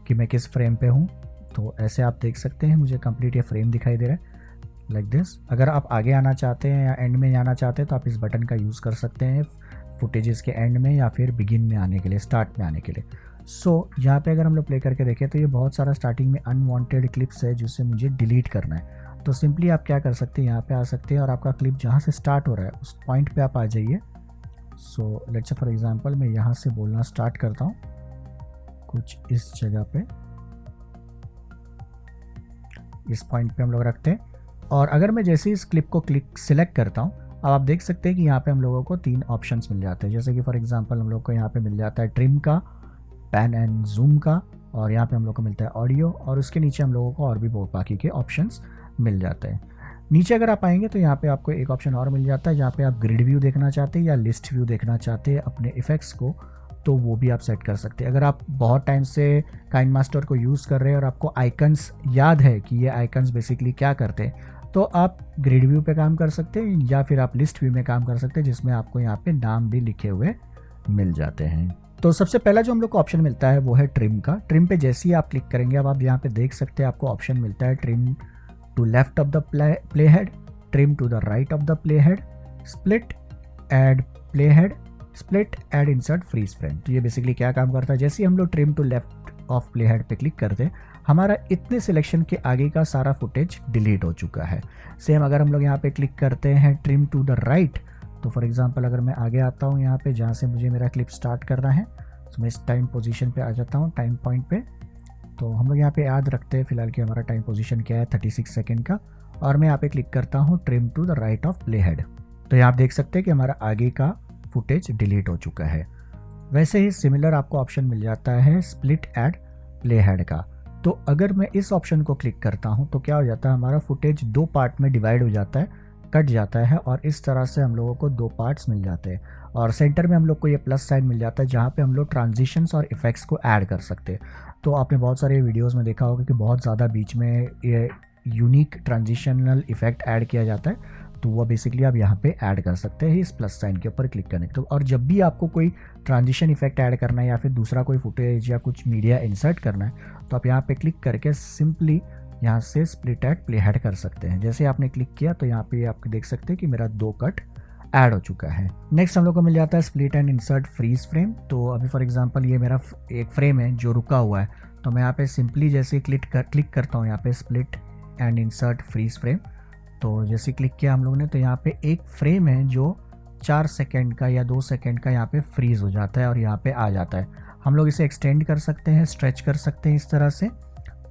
कि मैं किस फ्रेम पे हूँ। तो ऐसे आप देख सकते हैं मुझे कंप्लीट ये फ्रेम दिखाई दे रहा है लाइक दिस। अगर आप आगे आना चाहते हैं या एंड में आना चाहते हैं तो आप इस बटन का यूज़ कर सकते हैं फुटेजेस के एंड में या फिर बिगिन में आने के लिए, स्टार्ट में आने के लिए। सो यहाँ पे अगर हम लोग प्ले करके देखें तो ये बहुत सारा स्टार्टिंग में अनवांटेड क्लिप्स है जिसे मुझे डिलीट करना है। तो सिंपली आप क्या कर सकते हैं, यहाँ पे आ सकते हैं और आपका क्लिप जहाँ से स्टार्ट हो रहा है उस पॉइंट पे आप आ जाइए। सो लेट्स से फॉर एग्जांपल मैं यहाँ से बोलना स्टार्ट करता हूँ कुछ इस जगह पे, इस पॉइंट पे हम लोग रखते हैं। और अगर मैं जैसे इस क्लिप को सिलेक्ट करता हूँ, अब आप देख सकते हैं कि यहाँ पे हम लोगों को 3 ऑप्शंस मिल जाते हैं। जैसे कि फॉर एग्जांपल हम लोग को यहाँ पे मिल जाता है ट्रिम का, पैन एंड जूम का, और यहाँ पे हम लोग को मिलता है ऑडियो, और उसके नीचे हम लोगों को और भी बहुत बाकी के ऑप्शंस मिल जाते हैं। नीचे अगर आप आएंगे तो यहाँ पे आपको एक ऑप्शन और मिल जाता है जहाँ पे आप ग्रिड व्यू देखना चाहते हैं या लिस्ट व्यू देखना चाहते हैं अपने इफेक्ट्स को, तो वो भी आप सेट कर सकते हैं। अगर आप बहुत टाइम से काइंड मास्टर को यूज़ कर रहे हैं और आपको आइकन्स याद है कि ये आइकन्स बेसिकली क्या करते हैं, तो आप ग्रिड व्यू पे काम कर सकते हैं या फिर आप लिस्ट व्यू में काम कर सकते हैं जिसमें आपको यहाँ पे नाम भी लिखे हुए मिल जाते हैं। तो सबसे पहला जो हम लोग को ऑप्शन मिलता है वो है ट्रिम का। ट्रिम पे जैसे ही आप क्लिक करेंगे अब आप यहाँ पे देख सकते हैं आपको ऑप्शन मिलता है trim to left of the playhead, trim to the right of the playhead, split at playhead, split and insert freeze frame. तो ये बेसिकली क्या काम करता है, जैसे ही हम लोग trim to left of playhead पे क्लिक करते हैं हमारा इतने सिलेक्शन के आगे का सारा फुटेज डिलीट हो चुका है। सेम अगर हम लोग यहाँ पे क्लिक करते हैं ट्रिम टू द राइट, तो फॉर एग्जांपल अगर मैं आगे आता हूँ यहाँ पे जहाँ से मुझे मेरा क्लिप स्टार्ट करना है, तो मैं इस टाइम पोजीशन पे आ जाता हूँ, टाइम पॉइंट पे। तो हम लोग यहाँ पे याद रखते हैं फिलहाल कि हमारा टाइम पोजीशन क्या है 36 सेकेंड का, और मैं यहाँ पे क्लिक करता हूँ trim to the right of playhead. तो यहाँ आप देख सकते हैं कि हमारा आगे का फुटेज डिलीट हो चुका है। वैसे ही सिमिलर आपको ऑप्शन मिल जाता है स्प्लिट एड प्ले हेड का। तो अगर मैं इस ऑप्शन को क्लिक करता हूं तो क्या हो जाता है, हमारा फुटेज 2 पार्ट में डिवाइड हो जाता है, कट जाता है, और इस तरह से हम लोगों को 2 पार्ट्स मिल जाते हैं। और सेंटर में हम लोग को ये प्लस साइन मिल जाता है जहाँ पे हम लोग ट्रांजिशंस और इफेक्ट्स को ऐड कर सकते हैं। तो आपने बहुत सारे वीडियोज़ में देखा होगा कि बहुत ज़्यादा बीच में ये यूनिक ट्रांजिशनल इफेक्ट ऐड किया जाता है, तो वो बेसिकली आप यहाँ पे ऐड कर सकते हैं इस प्लस साइन के ऊपर क्लिक करने के। तो और जब भी आपको कोई ट्रांजिशन इफेक्ट ऐड करना है या फिर दूसरा कोई फुटेज या कुछ मीडिया इंसर्ट करना है, तो आप यहाँ पे क्लिक करके सिंपली यहाँ से स्प्लिट एड प्ले हेड कर सकते हैं। जैसे आपने क्लिक किया तो यहाँ पे आप देख सकते हैं कि मेरा 2 कट ऐड हो चुका है। नेक्स्ट हम लोग को मिल जाता है split and insert freeze frame. तो अभी फॉर एग्जांपल ये मेरा एक फ्रेम है जो रुका हुआ है, तो मैं यहाँ पे सिंपली जैसे क्लिक करता हूँ यहाँ पे split and insert freeze frame, तो जैसे क्लिक किया हम लोग ने तो यहाँ पे एक फ्रेम है जो 4 सेकेंड का या 2 सेकेंड का यहाँ पे फ्रीज हो जाता है और यहाँ पे आ जाता है। हम लोग इसे एक्सटेंड कर सकते हैं, स्ट्रेच कर सकते हैं इस तरह से,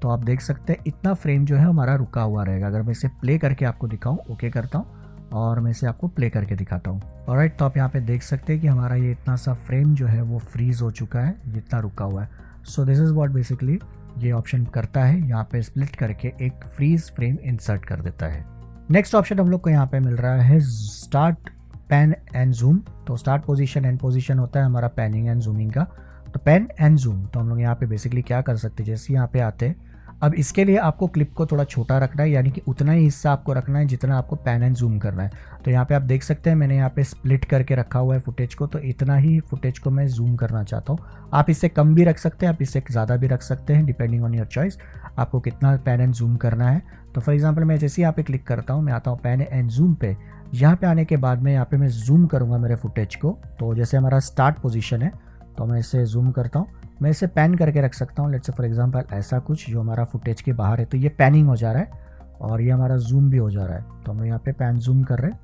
तो आप देख सकते हैं इतना फ्रेम जो है हमारा रुका हुआ रहेगा। अगर मैं इसे प्ले करके आपको दिखाऊं, ओके करता हूं और मैं इसे आपको प्ले करके दिखाता हूं। ऑलराइट, तो आप यहाँ पे देख सकते हैं कि हमारा ये इतना सा फ्रेम जो है वो फ्रीज हो चुका है, जितना रुका हुआ है। So this is what basically ये ऑप्शन करता है, यहाँ पे स्प्लिट करके एक फ्रीज फ्रेम इंसर्ट कर देता है। नेक्स्ट ऑप्शन हम लोग को यहाँ पे मिल रहा है स्टार्ट पैन एंड जूम। तो स्टार्ट पोजीशन एंड पोजीशन होता है हमारा पैनिंग एंड जूमिंग का। तो पैन एंड जूम तो हम लोग यहाँ पे बेसिकली क्या कर सकते हैं, जैसे यहाँ पे आते हैं, अब इसके लिए आपको क्लिप को थोड़ा छोटा रखना है, यानी कि उतना ही हिस्सा आपको रखना है जितना आपको पैन एंड जूम करना है। तो यहाँ पे आप देख सकते हैं मैंने यहाँ पे स्प्लिट करके रखा हुआ है फुटेज को, तो इतना ही फुटेज को मैं जूम करना चाहता हूँ। आप इससे कम भी रख सकते हैं, आप इससे ज़्यादा भी रख सकते हैं, डिपेंडिंग ऑन योर चॉइस आपको कितना पैन एंड जूम करना है। तो फॉर एग्जाम्पल मैं जैसे यहाँ पे क्लिक करता हूँ, मैं आता हूँ पैन एंड जूम पे। यहाँ पे आने के बाद में यहाँ पे मैं जूम करूँगा मेरे फुटेज को। तो जैसे हमारा स्टार्ट पोजीशन है तो मैं इसे जूम करता हूँ, मैं इसे पैन करके रख सकता हूँ। लेट्स से फॉर एग्जांपल ऐसा कुछ जो हमारा फुटेज के बाहर है, तो ये पैनिंग हो जा रहा है और ये हमारा जूम भी हो जा रहा है। तो हम यहाँ पे पैन जूम कर रहे हैं।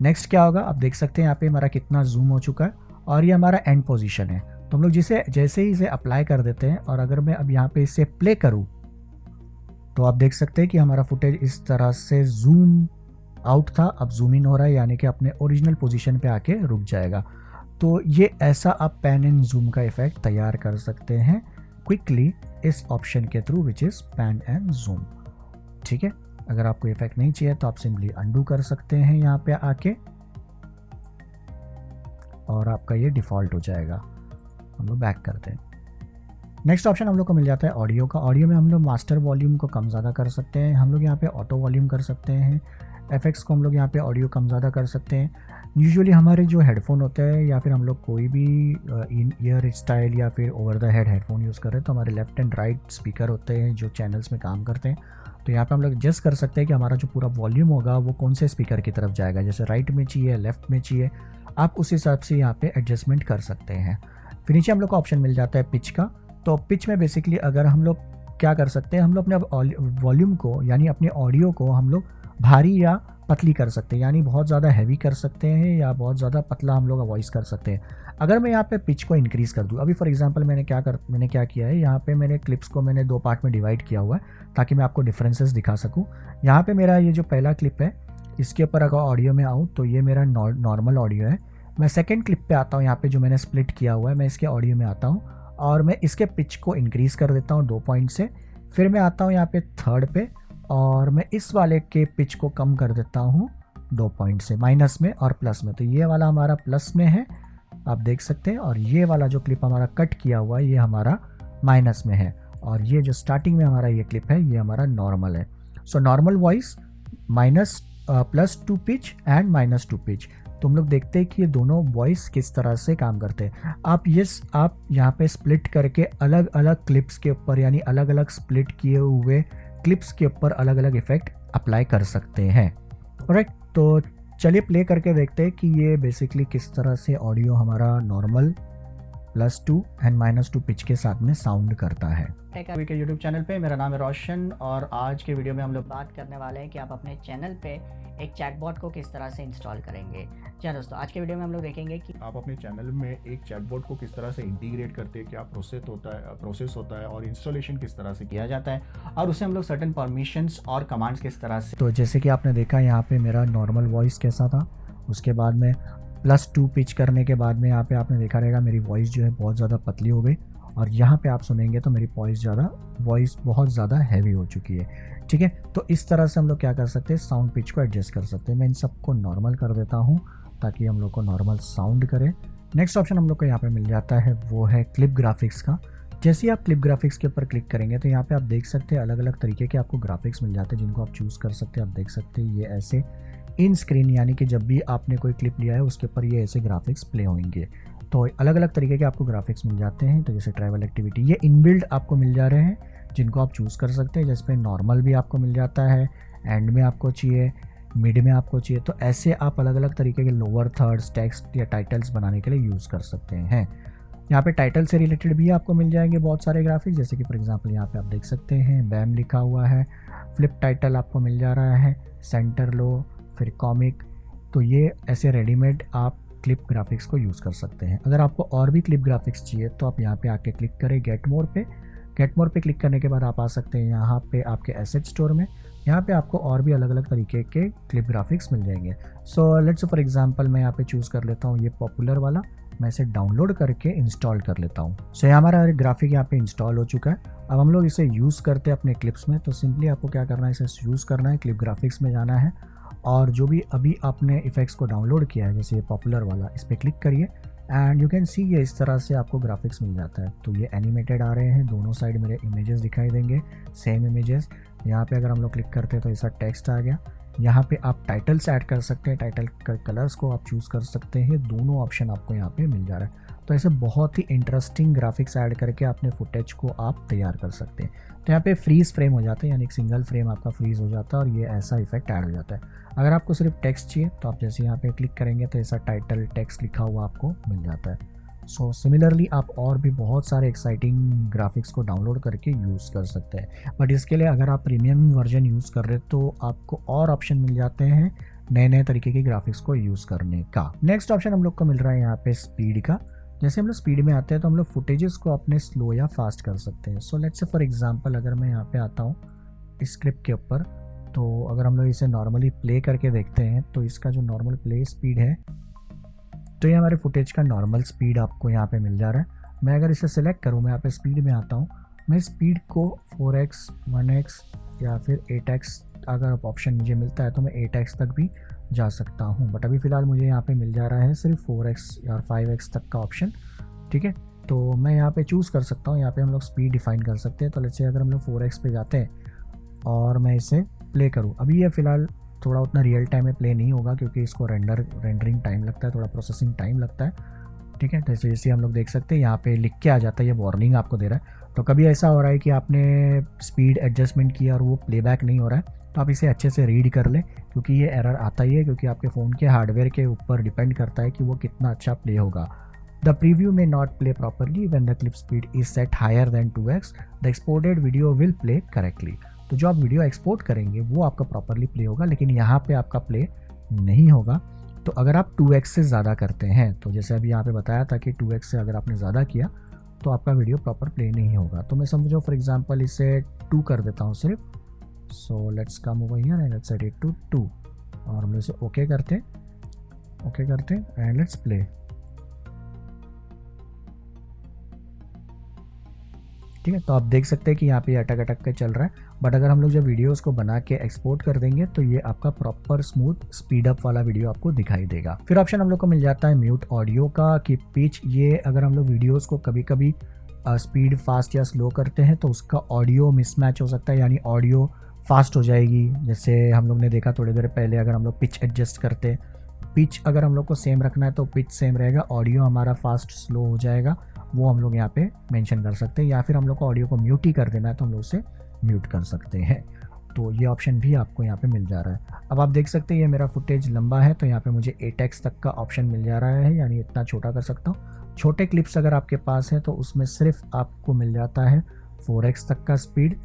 नेक्स्ट क्या होगा, आप देख सकते हैं यहाँ पे हमारा कितना जूम हो चुका है और ये हमारा एंड पोजीशन है। तो हम लोग जैसे ही इसे अप्लाई कर देते हैं और अगर मैं अब यहाँ पे इसे प्ले करूँ तो आप देख सकते हैं कि हमारा फुटेज इस तरह से जूम आउट था, अब जूम इन हो रहा है, यानी कि अपने ओरिजिनल पोजीशन पे आके रुक जाएगा। तो ये ऐसा आप पैन एंड जूम का इफेक्ट तैयार कर सकते हैं क्विकली इस ऑप्शन के through, which is pan and zoom. ठीक है, अगर आपको इफेक्ट नहीं चाहिए तो आप सिंपली अंडू कर सकते हैं यहाँ पे आके और आपका ये डिफ़ॉल्ट हो जाएगा। हम लोग बैक करते हैं। नेक्स्ट ऑप्शन हम लोग को मिल जाता है ऑडियो का। ऑडियो में हम लोग मास्टर वॉल्यूम को कम ज़्यादा कर सकते हैं, हम लोग यहाँ पे ऑटो वॉल्यूम कर सकते हैं, एफेक्ट्स को हम लोग यहाँ पे ऑडियो कम ज़्यादा कर सकते हैं। यूजुअली हमारे जो हेडफोन होते हैं या फिर हम लोग कोई भी इन ईयर स्टाइल या फिर over the head headphone use कर रहे हैं, तो हमारे लेफ्ट एंड राइट स्पीकर होते हैं जो चैनल्स में काम करते हैं। तो यहाँ पे हम लोग एडजस्ट कर सकते हैं कि हमारा जो पूरा वॉल्यूम होगा वो कौन से स्पीकर की तरफ जाएगा, जैसे राइट में चाहिए, लेफ्ट में चाहिए, आप उस हिसाब से यहाँ पे एडजस्टमेंट कर सकते हैं। फिर नीचे हम लोग को ऑप्शन मिल जाता है पिच का। तो पिच में बेसिकली अगर हम लोग क्या कर सकते हैं, हम लोग अपने वॉल्यूम को यानी अपने ऑडियो को हम लोग भारी या पतली कर सकते हैं, यानी बहुत ज़्यादा हैवी कर सकते हैं या बहुत ज़्यादा पतला हम लोग वॉइस कर सकते हैं। अगर मैं यहाँ पे पिच को इंक्रीज़ कर दूँ, अभी फॉर एग्जांपल मैंने क्या किया है, यहाँ पे मैंने क्लिप्स को मैंने 2 पार्ट में डिवाइड किया हुआ है ताकि मैं आपको डिफरेंसेस दिखा सकूँ। यहाँ पे मेरा ये जो पहला क्लिप है इसके ऊपर अगर ऑडियो में आऊँ तो ये मेरा नॉर्मल ऑडियो है। मैं सेकेंड क्लिप पे आता हूँ, यहाँ पे जो मैंने स्प्लिट किया हुआ है, मैं इसके ऑडियो में आता हूँ और मैं इसके पिच को इंक्रीज़ कर देता हूँ 2 पॉइंट से। फिर मैं आता हूँ यहाँ पे थर्ड पे और मैं इस वाले के पिच को कम कर देता हूँ 2 पॉइंट से, माइनस में और प्लस में। तो ये वाला हमारा प्लस में है, आप देख सकते हैं, और ये वाला जो क्लिप हमारा कट किया हुआ है ये हमारा माइनस में है, और ये जो स्टार्टिंग में हमारा ये क्लिप है ये हमारा नॉर्मल है। So normal voice minus +2 pitch and -2 pitch. तो हम लोग देखते हैं कि ये दोनों वॉइस किस तरह से काम करते हैं। आप यहाँ पे स्प्लिट करके अलग अलग क्लिप्स के ऊपर यानी अलग अलग स्प्लिट किए हुए क्लिप्स के ऊपर अलग अलग इफेक्ट अप्लाई कर सकते हैं। ऑलराइट, तो चलिए प्ले करके देखते हैं कि ये बेसिकली किस तरह से ऑडियो हमारा नॉर्मल +2 एंड -2 पिच के साथ में साउंड करता है। के यूट्यूब चैनल पे मेरा नाम है रोशन और आज के वीडियो में हम लोग बात करने वाले हैं कि आप अपने चैनल पे एक चैटबॉट को किस तरह से इंस्टॉल करेंगे। जी दोस्तों, आज के वीडियो में हम लोग देखेंगे कि आप अपने चैनल में एक चैटबॉट को किस तरह से इंटीग्रेट करते हैं, क्या प्रोसेस होता है और इंस्टॉलेशन किस तरह से किया जाता है और उससे हम लोग सर्टेन परमिशंस और कमांड्स किस तरह से। तो जैसे कि आपने देखा यहाँ पे मेरा नॉर्मल वॉइस कैसा था, उसके बाद में +2 पिच करने के बाद में यहाँ पे आपने देखा रहेगा मेरी वॉइस जो है बहुत ज़्यादा पतली हो गई, और यहाँ पे आप सुनेंगे तो मेरी वॉइस बहुत ज़्यादा हैवी हो चुकी है। ठीक है, तो इस तरह से हम लोग क्या कर सकते हैं, साउंड पिच को एडजस्ट कर सकते हैं। मैं इन सबको नॉर्मल कर देता हूँ ताकि हम लोग को नॉर्मल साउंड करे। नेक्स्ट ऑप्शन हम लोग को यहाँ पे मिल जाता है वो है क्लिप ग्राफिक्स का। जैसे ही आप क्लिप ग्राफिक्स के ऊपर क्लिक करेंगे तो यहाँ पे आप देख सकते हैं अलग अलग तरीके के आपको ग्राफिक्स मिल जाते हैं जिनको आप चूज़ कर सकते हैं। आप देख सकते हैं ये ऐसे इन स्क्रीन, यानी कि जब भी आपने कोई क्लिप लिया है उसके ऊपर ये ऐसे ग्राफिक्स प्ले होंगे। तो अलग अलग तरीके के आपको ग्राफिक्स मिल जाते हैं। तो जैसे ट्रैवल एक्टिविटी, ये इनबिल्ड आपको मिल जा रहे हैं जिनको आप चूज़ कर सकते हैं। जिसमें नॉर्मल भी आपको मिल जाता है, एंड में आपको चाहिए, मिड में आपको चाहिए। तो ऐसे आप अलग अलग तरीके के लोअर थर्ड्स, टेक्स्ट या टाइटल्स बनाने के लिए यूज़ कर सकते हैं। यहाँ पे टाइटल से रिलेटेड भी आपको मिल जाएंगे बहुत सारे ग्राफिक्स, जैसे कि फॉर एग्जांपल यहाँ पे आप देख सकते हैं बैम लिखा हुआ है, फ्लिप टाइटल आपको मिल जा रहा है, सेंटर लो, फिर कॉमिक। तो ये ऐसे रेडीमेड आप क्लिप ग्राफिक्स को यूज़ कर सकते हैं। अगर आपको और भी क्लिप ग्राफिक्स चाहिए तो आप यहाँ पे आके क्लिक करें गेट मोर पे। गेट मोर पे क्लिक करने के बाद आप आ सकते हैं यहाँ पे आपके एसेट स्टोर में। यहाँ पे आपको और भी अलग अलग तरीके के क्लिप ग्राफिक्स मिल जाएंगे। सो लेट्स फॉर एग्जांपल मैं यहाँ पे चूज़ कर लेता हूँ ये पॉपुलर वाला, मैं इसे डाउनलोड करके इंस्टॉल कर लेता हूँ। सो हमारा ग्राफिक यहाँ पे इंस्टॉल हो चुका है। अब हम लोग इसे यूज़ करते हैं अपने क्लिप्स में। तो सिंपली आपको क्या करना है, इसे यूज़ करना है, क्लिप ग्राफिक्स में जाना है और जो भी अभी आपने इफ़ेक्ट्स को डाउनलोड किया है जैसे ये पॉपुलर वाला, इस पर क्लिक करिए एंड यू कैन सी ये इस तरह से आपको ग्राफिक्स मिल जाता है। तो ये एनिमेटेड आ रहे हैं, दोनों साइड मेरे इमेजेस दिखाई देंगे, सेम इमेजेस। यहाँ पे अगर हम लोग क्लिक करते हैं तो ऐसा टेक्स्ट आ गया। यहाँ पे आप टाइटल्स ऐड कर सकते हैं, टाइटल कलर्स को आप चूज़ कर सकते हैं, दोनों ऑप्शन आपको यहाँ पे मिल जा रहा है। तो ऐसे बहुत ही इंटरेस्टिंग ग्राफिक्स ऐड करके अपने फुटेज को आप तैयार कर सकते हैं। तो यहाँ पे फ्रीज फ्रेम हो जाता है, यानी एक सिंगल फ्रेम आपका फ्रीज हो जाता है और ये ऐसा इफेक्ट ऐड हो जाता है। अगर आपको सिर्फ टेक्स्ट चाहिए तो आप जैसे यहाँ पे क्लिक करेंगे तो ऐसा टाइटल टेक्स्ट लिखा हुआ आपको मिल जाता है। सो सिमिलरली आप और भी बहुत सारे एक्साइटिंग ग्राफिक्स को डाउनलोड करके यूज़ कर सकते हैं, बट इसके लिए अगर आप प्रीमियम वर्जन यूज़ कर रहे तो आपको और ऑप्शन मिल जाते हैं नए नए तरीके के ग्राफिक्स को यूज़ करने का। नेक्स्ट ऑप्शन हम लोग को मिल रहा है यहाँ पे स्पीड का। जैसे हम लोग स्पीड में आते हैं तो हम लोग फुटेजेस को अपने स्लो या फास्ट कर सकते हैं। सो लेट्स से फॉर एग्जांपल अगर मैं यहाँ पे आता हूँ स्क्रिप्ट के ऊपर, तो अगर हम लोग इसे नॉर्मली प्ले करके देखते हैं तो इसका जो नॉर्मल प्ले स्पीड है तो ये हमारे फुटेज का नॉर्मल स्पीड आपको यहाँ पे मिल जा रहा है। मैं अगर इसे सिलेक्ट करूँ, मैं यहाँ पे स्पीड में आता हूँ, मैं स्पीड को 4x 1x या फिर 8x अगर ऑप्शन मुझे मिलता है तो मैं 8x तक भी जा सकता हूँ, बट अभी फ़िलहाल मुझे यहाँ पे मिल जा रहा है सिर्फ 4x या 5x तक का ऑप्शन। ठीक है, तो मैं यहाँ पे चूज़ कर सकता हूँ, यहाँ पे हम लोग स्पीड डिफाइन कर सकते हैं। तो लेट्स से अगर हम लोग 4x पे जाते हैं और मैं इसे प्ले करूँ, अभी ये फ़िलहाल थोड़ा उतना रियल टाइम में प्ले नहीं होगा क्योंकि इसको रेंडरिंग टाइम लगता है, थोड़ा प्रोसेसिंग टाइम लगता है। ठीक है, तो जैसे हम लोग देख सकते हैं यहाँ पे लिख के आ जाता है, ये वार्निंग आपको दे रहा है। तो कभी ऐसा हो रहा है कि आपने स्पीड एडजस्टमेंट किया और वो प्लेबैक नहीं हो रहा है, तो आप इसे अच्छे से रीड कर लें क्योंकि ये एरर आता ही है, क्योंकि आपके फ़ोन के हार्डवेयर के ऊपर डिपेंड करता है कि वो कितना अच्छा प्ले होगा। The preview may not play properly when the clip speed is set higher than 2x, the exported video will play correctly. तो जो आप वीडियो एक्सपोर्ट करेंगे वो आपका प्रॉपरली प्ले होगा, लेकिन यहाँ पे आपका प्ले नहीं होगा। तो अगर आप 2x से ज़्यादा करते हैं, तो जैसे अभी यहाँ पे बताया था कि 2x से अगर आपने ज़्यादा किया तो आपका वीडियो प्रॉपर प्ले नहीं होगा। तो मैं समझो फॉर एग्जांपल इसे 2 कर देता हूँ सिर्फ। So let's come over here and let's set it to 2 और हम इसे ओके करते एंड लेट्स प्ले। ठीक है, तो आप देख सकते हैं कि यहाँ पे अटक अटक के चल रहा है, बट अगर हम लोग जब वीडियोस को बना के एक्सपोर्ट कर देंगे तो ये आपका प्रॉपर स्मूथ स्पीड अप वाला वीडियो आपको दिखाई देगा। फिर ऑप्शन हम लोग को मिल जाता है म्यूट ऑडियो का कि पिच, ये अगर हम लोग वीडियोस को कभी कभी स्पीड फास्ट या स्लो करते हैं तो उसका ऑडियो मिसमैच हो सकता है, यानी ऑडियो फास्ट हो जाएगी। जैसे हम लोग ने देखा थोड़ी देर पहले, अगर हम लोग पिच एडजस्ट करते, पिच अगर हम लोग को सेम रखना है तो पिच सेम रहेगा, ऑडियो हमारा फास्ट स्लो हो जाएगा, वो हम लोग यहाँ पे मेंशन कर सकते हैं। या फिर हम लोग को ऑडियो को म्यूट ही कर देना है तो हम लोग उसे म्यूट कर सकते हैं। तो ये ऑप्शन भी आपको यहाँ पे मिल जा रहा है। अब आप देख सकते हैं ये मेरा फुटेज लंबा है तो यहाँ पे मुझे 8x तक का ऑप्शन मिल जा रहा है, यानी इतना छोटा कर सकता हूँ। छोटे क्लिप्स अगर आपके पास है तो उसमें सिर्फ आपको मिल जाता है 4x तक का स्पीड।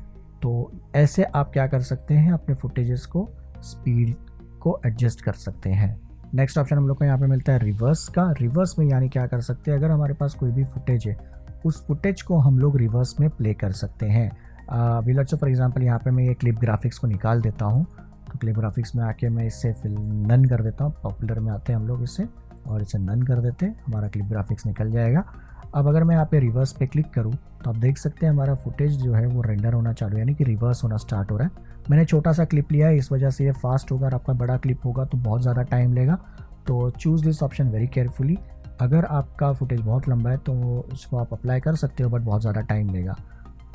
तो ऐसे आप क्या कर सकते हैं, अपने फुटेजेस को स्पीड को एडजस्ट कर सकते हैं। नेक्स्ट ऑप्शन हम लोग को यहाँ पे मिलता है रिवर्स का। रिवर्स में यानी क्या कर सकते हैं, अगर हमारे पास कोई भी फुटेज है उस फुटेज को हम लोग रिवर्स में प्ले कर सकते हैं। अभी लेट्स से फॉर एग्जांपल यहाँ पे मैं ये क्लिप ग्राफिक्स को निकाल देता हूँ, तो क्लिप ग्राफिक्स में आके मैं इसे फिल नन कर देता हूँ। पॉपुलर में आते हैं हम लोग इसे और इसे नन कर देते हैं, हमारा क्लिप ग्राफिक्स निकल जाएगा। अब अगर मैं यहाँ पे रिवर्स पे क्लिक करूँ तो आप देख सकते हैं हमारा फुटेज जो है वो रेंडर होना चालू, यानी कि रिवर्स होना स्टार्ट हो रहा है। मैंने छोटा सा क्लिप लिया है, इस वजह से ये फास्ट होगा, और आपका बड़ा क्लिप होगा तो बहुत ज़्यादा टाइम लेगा। तो choose this option very carefully. अगर आपका फुटेज बहुत लंबा है तो इसको आप अप्लाई कर सकते हो, बट बहुत ज़्यादा टाइम लेगा।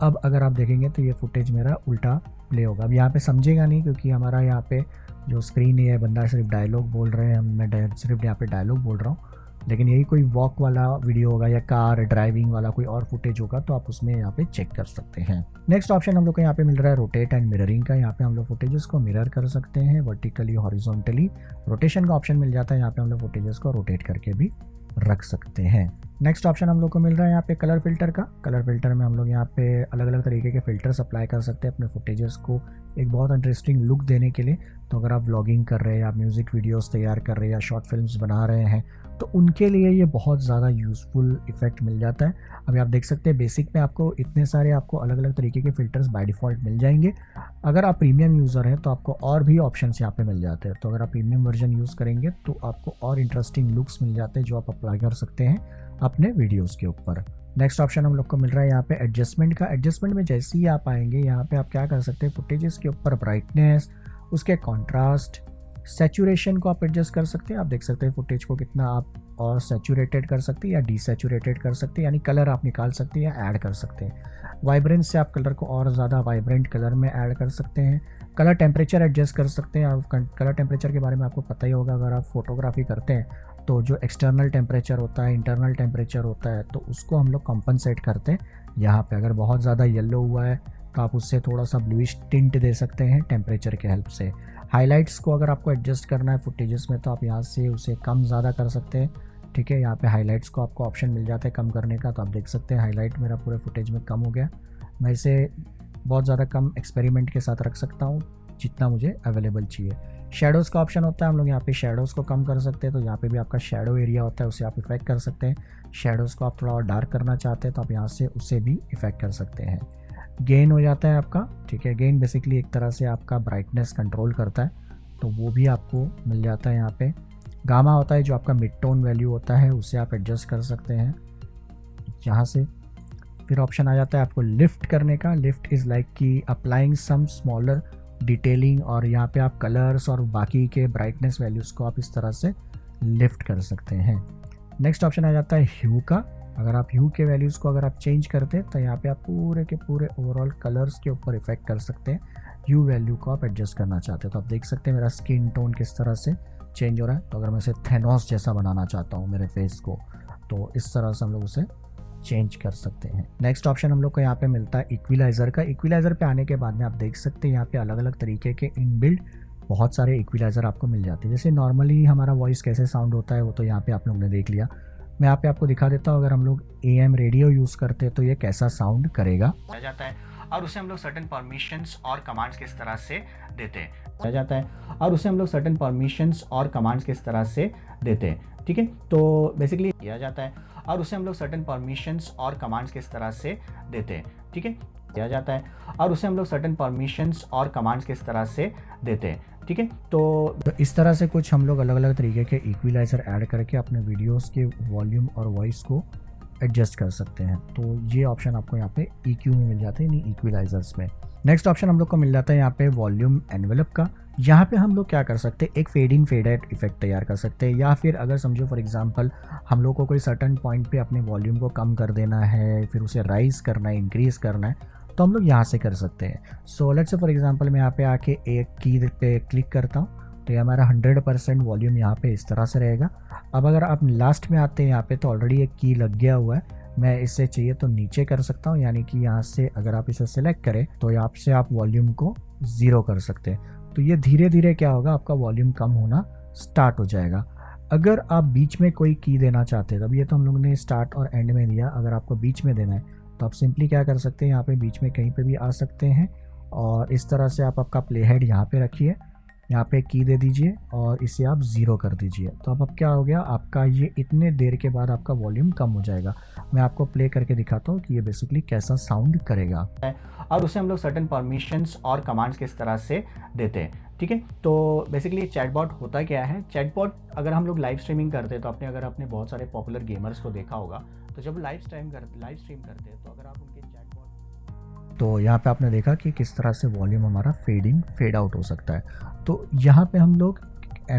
अब अगर आप देखेंगे तो ये फुटेज मेरा उल्टा प्ले होगा। अब यहाँ पे समझेगा नहीं क्योंकि हमारा यहाँ पे जो स्क्रीन है, बंदा सिर्फ डायलॉग बोल रहे हैं, मैं सिर्फ यहाँ पे डायलॉग बोल रहा हूँ। लेकिन यही कोई वॉक वाला वीडियो होगा या कार ड्राइविंग वाला कोई और फुटेज होगा तो आप उसमें यहाँ पे चेक कर सकते हैं। नेक्स्ट ऑप्शन हम लोग को यहाँ पे मिल रहा है रोटेट एंड मिररिंग का। यहाँ पे हम लोग फुटेजेस को मिरर कर सकते हैं वर्टिकली, हॉरिजॉन्टली। रोटेशन का ऑप्शन मिल जाता है, यहाँ पे हम लोग फुटेजेस को रोटेट करके भी रख सकते हैं। नेक्स्ट ऑप्शन हम लोग को मिल रहा है यहाँ पे कलर फिल्टर का। कलर फिल्टर में हम लोग यहाँ पे अलग अलग तरीके के फिल्टर्स अप्लाई कर सकते हैं अपने फुटेजेस को एक बहुत इंटरेस्टिंग लुक देने के लिए। तो अगर आप व्लॉगिंग कर रहे हैं, आप म्यूज़िक वीडियोस तैयार कर रहे हैं या शॉर्ट फिल्म्स बना रहे हैं तो उनके लिए ये बहुत ज़्यादा यूज़फुल इफ़ेक्ट मिल जाता है। अभी आप देख सकते हैं बेसिक में आपको इतने सारे आपको अलग अलग तरीके के फ़िल्टर्स बाय डिफ़ॉल्ट मिल जाएंगे। अगर आप प्रीमियम यूज़र हैं तो आपको और भी ऑप्शंस यहाँ पे मिल जाते हैं। तो अगर आप प्रीमियम वर्जन यूज़ करेंगे तो आपको और इंटरेस्टिंग लुक्स मिल जाते हैं जो आप अप्लाई कर सकते हैं अपने वीडियोज़ के ऊपर। नेक्स्ट ऑप्शन हम लोग को मिल रहा है यहाँ पे एडजस्टमेंट का। एडजस्टमेंट में जैसे ही आप आएंगे यहाँ पे आप क्या कर सकते हैं, फुटेजेस के ऊपर ब्राइटनेस, उसके कॉन्ट्रास्ट, सैचुरेशन को आप एडजस्ट कर सकते हैं। आप देख सकते हैं फुटेज को कितना आप और सैचुरेटेड कर सकते हैं या डीसैचुरेटेड कर सकते हैं, यानी कलर आप निकाल सकते हैं या ऐड कर सकते हैं। वाइब्रेंस से आप कलर को और ज़्यादा वाइब्रेंट कलर में ऐड कर सकते हैं। कलर टेम्परेचर एडजस्ट कर सकते हैं। आप कलर टेम्परेचर के बारे में आपको पता ही होगा, अगर आप फोटोग्राफी करते हैं तो जो एक्सटर्नल टेम्परेचर होता है, इंटरनल टेम्परेचर होता है, तो उसको हम लोग कंपनसेट करते हैं। यहाँ पे अगर बहुत ज़्यादा येलो हुआ है तो आप उससे थोड़ा सा ब्लूइश टिंट दे सकते हैं टेम्परेचर के हेल्प से। हाइलाइट्स को अगर आपको एडजस्ट करना है फुटेजेस में तो आप यहाँ से उसे कम ज़्यादा कर सकते हैं। ठीक है, यहाँ पे हाइलाइट्स को आपको ऑप्शन मिल जाता है कम करने का। तो आप देख सकते हैं हाईलाइट मेरा पूरे फुटेज में कम हो गया। मैं इसे बहुत ज़्यादा कम एक्सपेरिमेंट के साथ रख सकता हूँ जितना मुझे अवेलेबल चाहिए। शेडोज़ का ऑप्शन होता है, हम लोग यहाँ पे शेडोज़ को कम कर सकते हैं। तो यहाँ पे भी आपका शेडो एरिया होता है, उसे आप इफेक्ट कर सकते हैं। शेडोज़ को आप थोड़ा और डार्क करना चाहते हैं तो आप यहाँ से उसे भी इफेक्ट कर सकते हैं। गेन हो जाता है आपका, ठीक है, गेन बेसिकली एक तरह से आपका ब्राइटनेस कंट्रोल करता है, तो वो भी आपको मिल जाता है यहाँ पे। गामा होता है जो आपका मिड टोन वैल्यू होता है, उसे आप एडजस्ट कर सकते हैं यहाँ से। फिर ऑप्शन आ जाता है आपको लिफ्ट करने का। लिफ्ट इज़ लाइक कि अप्लाइंग सम स्मॉलर डिटेलिंग, और यहाँ पे आप कलर्स और बाकी के ब्राइटनेस वैल्यूज़ को आप इस तरह से लिफ्ट कर सकते हैं। नेक्स्ट ऑप्शन आ जाता है ह्यू का। अगर आप ह्यू के वैल्यूज़ को अगर आप चेंज करते हैं तो यहाँ पे आप पूरे के पूरे ओवरऑल कलर्स के ऊपर इफेक्ट कर सकते हैं। ह्यू वैल्यू को आप एडजस्ट करना चाहते हैं तो आप देख सकते हैं मेरा स्किन टोन किस तरह से चेंज हो रहा है। तो अगर मैं इसे थेनोस जैसा बनाना चाहता हूँ मेरे फेस को, तो इस तरह से हम लोग उसे चेंज कर सकते हैं। नेक्स्ट ऑप्शन हम लोग को यहाँ पे मिलता है इक्विलाइज़र का। इक्विलाइज़र पे आने के बाद में आप देख सकते हैं यहाँ पे अलग अलग तरीके के इनबिल्ट बहुत सारे इक्विलाइज़र आपको मिल जाते हैं। जैसे नॉर्मली हमारा वॉइस कैसे साउंड होता है वो तो यहाँ पे आप लोग ने देख लिया। मैं यहाँ पे आपको दिखा देता हूँ, अगर हम लोग AM रेडियो यूज़ करते हैं तो ये कैसा साउंड करेगा आ जाता है, और उसे हम लोग सर्टेन परमिशंस और कमांड्स किस तरह से देते हैं आ जाता है, और उसे हम लोग सर्टेन परमिशंस और कमांड्स किस तरह से देते हैं। ठीक है, तो बेसिकली किया जाता है, और उसे हम लोग सर्टेन परमिशंस और कमांड्स किस तरह से देते हैं। ठीक है, किया जाता है, और उसे हम लोग सर्टेन परमिशंस और कमांड्स किस तरह से देते हैं। ठीक है, तो इस तरह से कुछ हम लोग अलग अलग तरीके के इक्विलाइज़र ऐड करके अपने वीडियोस के वॉल्यूम और वॉइस को एडजस्ट कर सकते हैं। तो ये ऑप्शन आपको यहाँ पे EQ में मिल जाते हैं, यानी इक्विलाइजर्स में। नेक्स्ट ऑप्शन हम लोग को मिल जाता है यहाँ पे वॉल्यूम एनवेलप का। यहाँ पे हम लोग क्या कर सकते हैं, एक fade in fade out effect तैयार कर सकते हैं, या फिर अगर समझो फॉर एग्जांपल हम लोग को कोई सर्टन पॉइंट पे अपने वॉल्यूम को कम कर देना है, फिर उसे राइज करना है, इंक्रीज़ करना है, तो हम लोग यहाँ से कर सकते हैं। सो लेट्स से फॉर एग्जांपल मैं यहाँ पे आके एक की पे क्लिक करता हूँ तो ये हमारा 100% वॉल्यूम यहाँ पे इस तरह से रहेगा। अब अगर आप लास्ट में आते हैं यहाँ पे तो ऑलरेडी एक की लग गया हुआ है, मैं इससे चाहिए तो नीचे कर सकता हूँ, यानी कि यहाँ से अगर आप इसे सिलेक्ट करें तो यहाँ से आप वॉल्यूम को 0 कर सकते हैं। तो ये धीरे धीरे क्या होगा, आपका वॉल्यूम कम होना स्टार्ट हो जाएगा। अगर आप बीच में कोई की देना चाहते हैं, अब ये तो हम लोग ने स्टार्ट और एंड में दिया, अगर आपको बीच में देना है तो आप सिंपली क्या कर सकते हैं, यहाँ पे बीच में कहीं पे भी आ सकते हैं और इस तरह से आप आपका प्ले हेड यहाँ पे रखिए, यहाँ पे की दे दीजिए और इसे आप 0 कर दीजिए। तो अब क्या हो गया, आपका ये इतने देर के बाद आपका वॉल्यूम कम हो जाएगा। मैं आपको प्ले करके दिखाता हूँ कि ये बेसिकली कैसा साउंड करेगा, और उसे हम लोग सर्टेन परमिशंस और कमांड्स किस तरह से देते हैं। ठीक है, तो बेसिकली चैटबॉट होता क्या है, चैटबॉट अगर हम लोग लाइव स्ट्रीमिंग करते हैं तो अगर आपने बहुत सारे पॉपुलर गेमर्स को देखा होगा, तो जब लाइव स्ट्रीम करते हैं तो अगर आप उनके चैटबॉट, तो यहाँ पे आपने देखा कि किस तरह से वॉल्यूम हमारा फेड इन फेड आउट हो सकता है। तो यहाँ पे हम लोग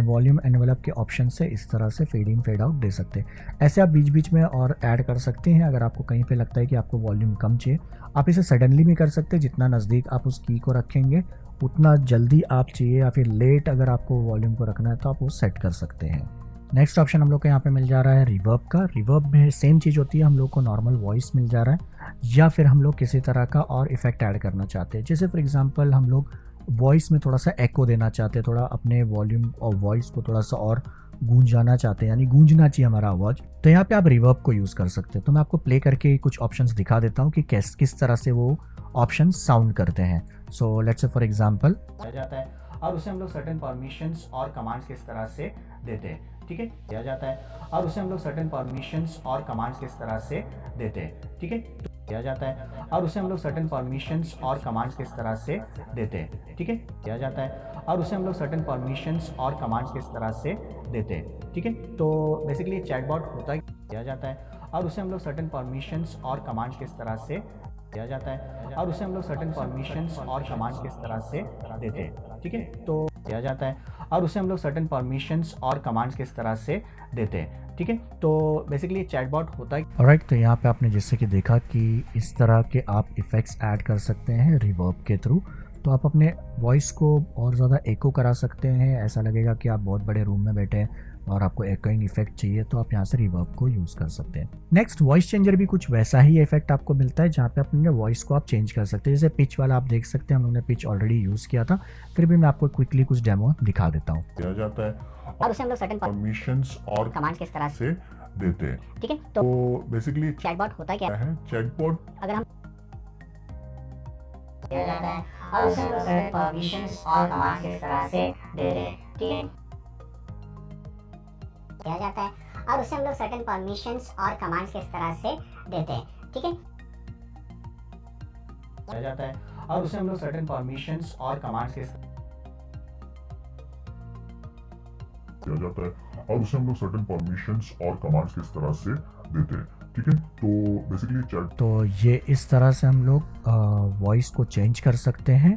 वॉल्यूम एनवेलप के ऑप्शन से इस तरह से फेड इन फेड आउट दे सकते हैं। ऐसे आप बीच बीच में और ऐड कर सकते हैं। अगर आपको कहीं पे लगता है कि आपको वॉल्यूम कम चाहिए, आप इसे सडनली भी कर सकते हैं। जितना नज़दीक आप उस की को रखेंगे उतना जल्दी आप चाहिए, या फिर लेट अगर आपको वॉल्यूम को रखना है तो आप वो सेट कर सकते हैं। नेक्स्ट ऑप्शन हम लोग को यहाँ पे मिल जा रहा है रिवर्ब का। रिवर्ब में सेम चीज़ होती है, हम लोग को नॉर्मल वॉइस मिल जा रहा है, या फिर हम लोग किसी तरह का और इफेक्ट ऐड करना चाहते हैं। जैसे फॉर एग्जांपल हम लोग वॉइस में थोड़ा सा एको देना चाहते हैं, थोड़ा अपने वॉल्यूम और वॉइस को थोड़ा सा और गूंजाना चाहते हैं, यानी गूंजना चाहिए हमारा आवाज़, तो यहाँ पे आप रिवर्ब को यूज़ कर सकते हैं। तो मैं आपको प्ले करके कुछ ऑप्शंस दिखा देता हूँ कि किस तरह से वो ऑप्शन साउंड करते हैं। सो लेट्स से फॉर एग्जांपल किया जाता है, और उसे हम लोग सर्टेन परमिशंस और कमांड्स किस तरह से देते हैं। ठीक है, किया जाता है, और उसे हम लोग सर्टेन परमिशंस और कमांड्स किस तरह से देते हैं, ठीक है, तो किया जाता है और उसे हम लोग सर्टेन परमिशंस और कमांड्स किस तरह से देते हैं, ठीक है, किया जाता है और उसे हम लोग सर्टेन परमिशंस और कमांड्स किस तरह से देते हैं, ठीक है, तो बेसिकली चैटबॉट होता है, किया जाता है और उसे हम लोग सर्टेन परमिशंस और कमांड्स किस तरह से किया जाता है और उसे हम लोग सर्टेन परमिशंस और कमांड्स किस तरह से देते हैं, ठीक है, तो किया जाता है और उसे हम लोग सर्टेन परमिशंस और कमांड्स किस तरह से देते हैं, ठीक है, तो बेसिकली चैटबॉट होता है। ऑलराइट, तो यहाँ पे आपने जैसे कि देखा कि इस तरह के आप इफ़ेक्ट्स ऐड कर सकते हैं रिवर्ब के थ्रू। तो आप अपने वॉइस को और ज़्यादा एको करा सकते हैं, ऐसा लगेगा कि आप बहुत बड़े रूम में बैठे हैं और आपको एकोइंग इफेक्ट चाहिए तो आप यहाँ से रिवर्ब को यूज़ कर सकते हैं। नेक्स्ट, वॉइस चेंजर भी कुछ वैसा ही इफेक्ट आपको मिलता है जहाँ पे अपने वॉइस को आप चेंज कर सकते हैं। जैसे पिच वाला आप देख सकते हैं, हम लोगों ने पिच ऑलरेडी यूज़ किया था, फिर भी मैं आपको क्विकली कुछ डेमो दिखा देता हूँ। किया जाता है और उसे हम लोग सर्टेन परमिशंस और कमांड्स किस तरह से देते हैं, ठीक है, तो तो बेसिकली चैटबॉट होता क्या है चैटबॉट अगर हम किया जाता है और उसे हम लोग सर्टेन परमिशंस और कमांड्स किस तरह से देते हैं, ठीक है, किया जाता है और उसे हम लोग सर्टेन परमिशंस और कमांड्स किस तरह से देते हैं, ठीक है, किया जाता है और उसे हम लोग सर्टेन परमिशंस और कमांड्स किस किया जाता है और उसे हम लोग सर्टेन परमिशंस और कमांड्स किस तरह से देते हैं, ठीक है, तो बेसिकली चैट तो ये इस तरह से हम लोग वॉइस को चेंज कर सकते हैं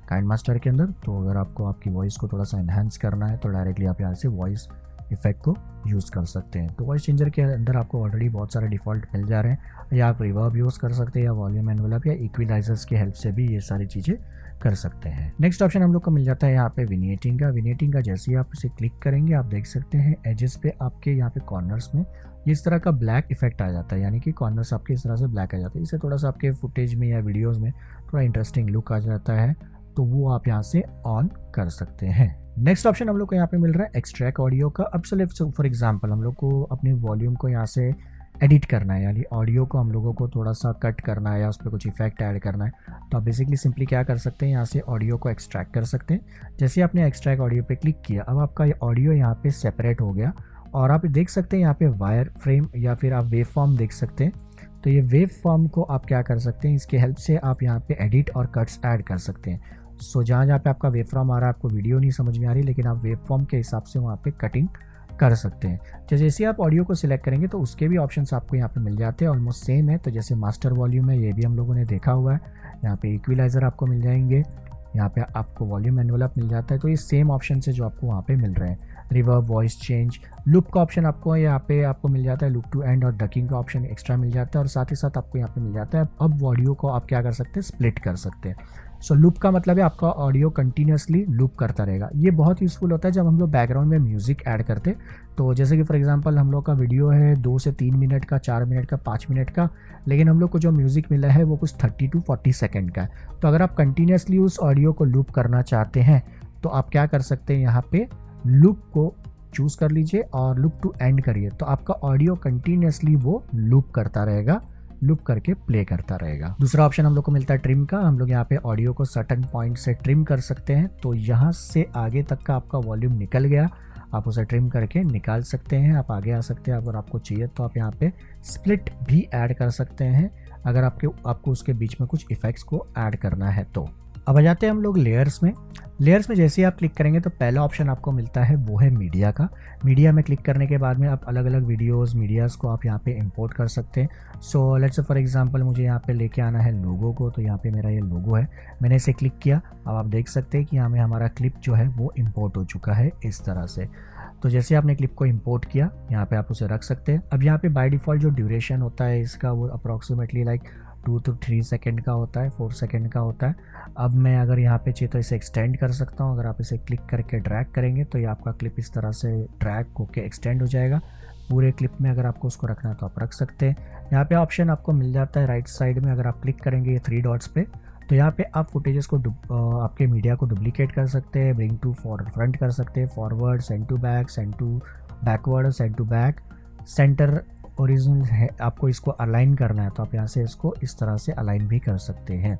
काइंड मास्टर के अंदर। तो अगर आपको आपकी वॉइस को थोड़ा सा इन्हांस करना है तो डायरेक्टली आप यहाँ से वॉइस इफेक्ट को यूज़ कर सकते हैं। तो वॉइस चेंजर के अंदर आपको ऑलरेडी बहुत सारे डिफ़ॉल्ट मिल जा रहे हैं, या आप रिवर्ब यूज़ कर सकते हैं या वॉल्यूम एनवेलप या इक्विलाइजर्स की हेल्प से भी ये सारी चीज़ें कर सकते हैं। नेक्स्ट ऑप्शन हम लोग को मिल जाता है यहाँ पे विनिएटिंग का। विनिएटिंग का जैसे ही आप इसे क्लिक करेंगे आप देख सकते हैं एजेस पे आपके यहाँ पे कॉर्नर्स में इस तरह का ब्लैक इफेक्ट आ जाता है, यानी कि कॉर्नर्स आपके इस तरह से ब्लैक आ जाते हैं। इससे थोड़ा सा आपके फुटेज में या वीडियोज़ में थोड़ा इंटरेस्टिंग लुक आ जाता है, तो वो आप यहाँ से ऑन कर सकते हैं। नेक्स्ट ऑप्शन हम लोग को यहाँ पे मिल रहा है एक्सट्रैक्ट ऑडियो का। अब चलिए फॉर एग्जांपल हम लोग को अपने वॉल्यूम को यहाँ से एडिट करना है, यानी ऑडियो को हम लोगों को थोड़ा सा कट करना है या उस पर कुछ इफेक्ट ऐड करना है, तो आप बेसिकली सिंपली क्या कर सकते हैं, यहाँ से ऑडियो को एक्सट्रैक्ट कर सकते हैं। जैसे आपने एक्सट्रैक्ट ऑडियो पे क्लिक किया, अब आपका ऑडियो यहाँ पे सेपरेट हो गया और आप देख सकते हैं यहाँ पे वायर फ्रेम या फिर आप वेव फॉर्म देख सकते हैं। तो ये वेव फॉर्म को आप क्या कर सकते हैं, इसके हेल्प से आप यहाँ पे एडिट और कट्स ऐड कर सकते हैं। सो जहाँ जहाँ पे आपका वेव फॉर्म आ रहा है, आपको वीडियो नहीं समझ में आ रही, लेकिन आप वेव फॉर्म के हिसाब से वहाँ पे कटिंग कर सकते हैं। जैसे ही आप ऑडियो को सिलेक्ट करेंगे तो उसके भी ऑप्शंस आपको यहाँ पे मिल जाते हैं, ऑलमोस्ट सेम है। तो जैसे मास्टर वॉल्यूम है, ये भी हम लोगों ने देखा हुआ है, यहाँ पे इक्विलाइजर आपको मिल जाएंगे, यहाँ पे आपको वॉल्यूम एनवेलप मिल जाता है। तो ये सेम ऑप्शन है जो आपको वहाँ पे मिल रहे हैं। रिवर्ब, वॉइस चेंज, लूप का ऑप्शन आपको यहाँ पे आपको मिल जाता है, लूप टू एंड और डकिंग का ऑप्शन एक्स्ट्रा मिल जाता है, और साथ ही साथ आपको यहाँ पे मिल जाता है अब ऑडियो को आप क्या कर सकते हैं, स्प्लिट कर सकते हैं। सो लूप का मतलब है आपका ऑडियो कंटिन्यूसली लूप करता रहेगा। ये बहुत यूज़फुल होता है जब हम लोग बैकग्राउंड में म्यूज़िक ऐड करते हैं। तो जैसे कि फॉर एग्जांपल हम लोग का वीडियो है 2 से 3 मिनट का, 4 मिनट का, 5 मिनट का, लेकिन हम लोग को जो म्यूज़िक मिला है वो कुछ 30 to 40 सेकेंड का है। तो अगर आप कंटिन्यूसली उस ऑडियो को लूप करना चाहते हैं तो आप क्या कर सकते हैं, यहाँ पे लूप को चूज़ कर लीजिए और लूप टू एंड करिए, तो आपका ऑडियो कंटिन्यूसली वो लूप करता रहेगा, लूप करके प्ले करता रहेगा। दूसरा ऑप्शन हम लोग को मिलता है ट्रिम का। हम लोग यहाँ पे ऑडियो को सर्टेन पॉइंट से ट्रिम कर सकते हैं। तो यहाँ से आगे तक का आपका वॉल्यूम निकल गया, आप उसे ट्रिम करके निकाल सकते हैं, आप आगे आ सकते हैं। अगर आपको चाहिए तो आप यहाँ पे स्प्लिट भी ऐड कर सकते हैं, अगर आपको उसके बीच में कुछ इफेक्ट्स को ऐड करना है तो। अब आ जाते हैं हम लोग लेयर्स में। लेयर्स में जैसे ही आप क्लिक करेंगे तो पहला ऑप्शन आपको मिलता है वो है मीडिया का। मीडिया में क्लिक करने के बाद में आप अलग अलग वीडियोस, मीडियाज़ को आप यहाँ पे इंपोर्ट कर सकते हैं। सो लेट्स से फॉर एग्जांपल मुझे यहाँ पे लेके आना है लोगो को, तो यहाँ पे मेरा ये लोगो है, मैंने इसे क्लिक किया। अब आप देख सकते हैं कि यहाँ में हमारा क्लिप जो है वो इम्पोर्ट हो चुका है इस तरह से। तो जैसे आपने क्लिप को इंपोर्ट किया, यहाँ पे आप उसे रख सकते हैं। अब यहाँ पे बाय डिफ़ॉल्ट जो ड्यूरेशन होता है इसका वो अप्रॉक्सीमेटली लाइक 2 to 3 सेकेंड का होता है, 4 सेकेंड का होता है। अब मैं अगर यहाँ पे चाहिए तो इसे एक्सटेंड कर सकता हूँ। अगर आप इसे क्लिक करके ड्रैग करेंगे तो ये आपका क्लिप इस तरह से ड्रैग होके एक्सटेंड हो जाएगा पूरे क्लिप में। अगर आपको उसको रखना है तो आप रख सकते हैं। यहाँ पे ऑप्शन आपको मिल जाता है राइट साइड में, अगर आप क्लिक करेंगे ये 3 डॉट्स पे, तो यहाँ पे आप फुटेजेस को आपके मीडिया को डुप्लीकेट कर सकते हैं, ब्रिंग टू फ्रंट कर सकते हैं, forward, send to back, send to backward, send to back, centre original है, आपको इसको अलाइन करना है तो आप यहाँ से इसको इस तरह से अलाइन भी कर सकते हैं।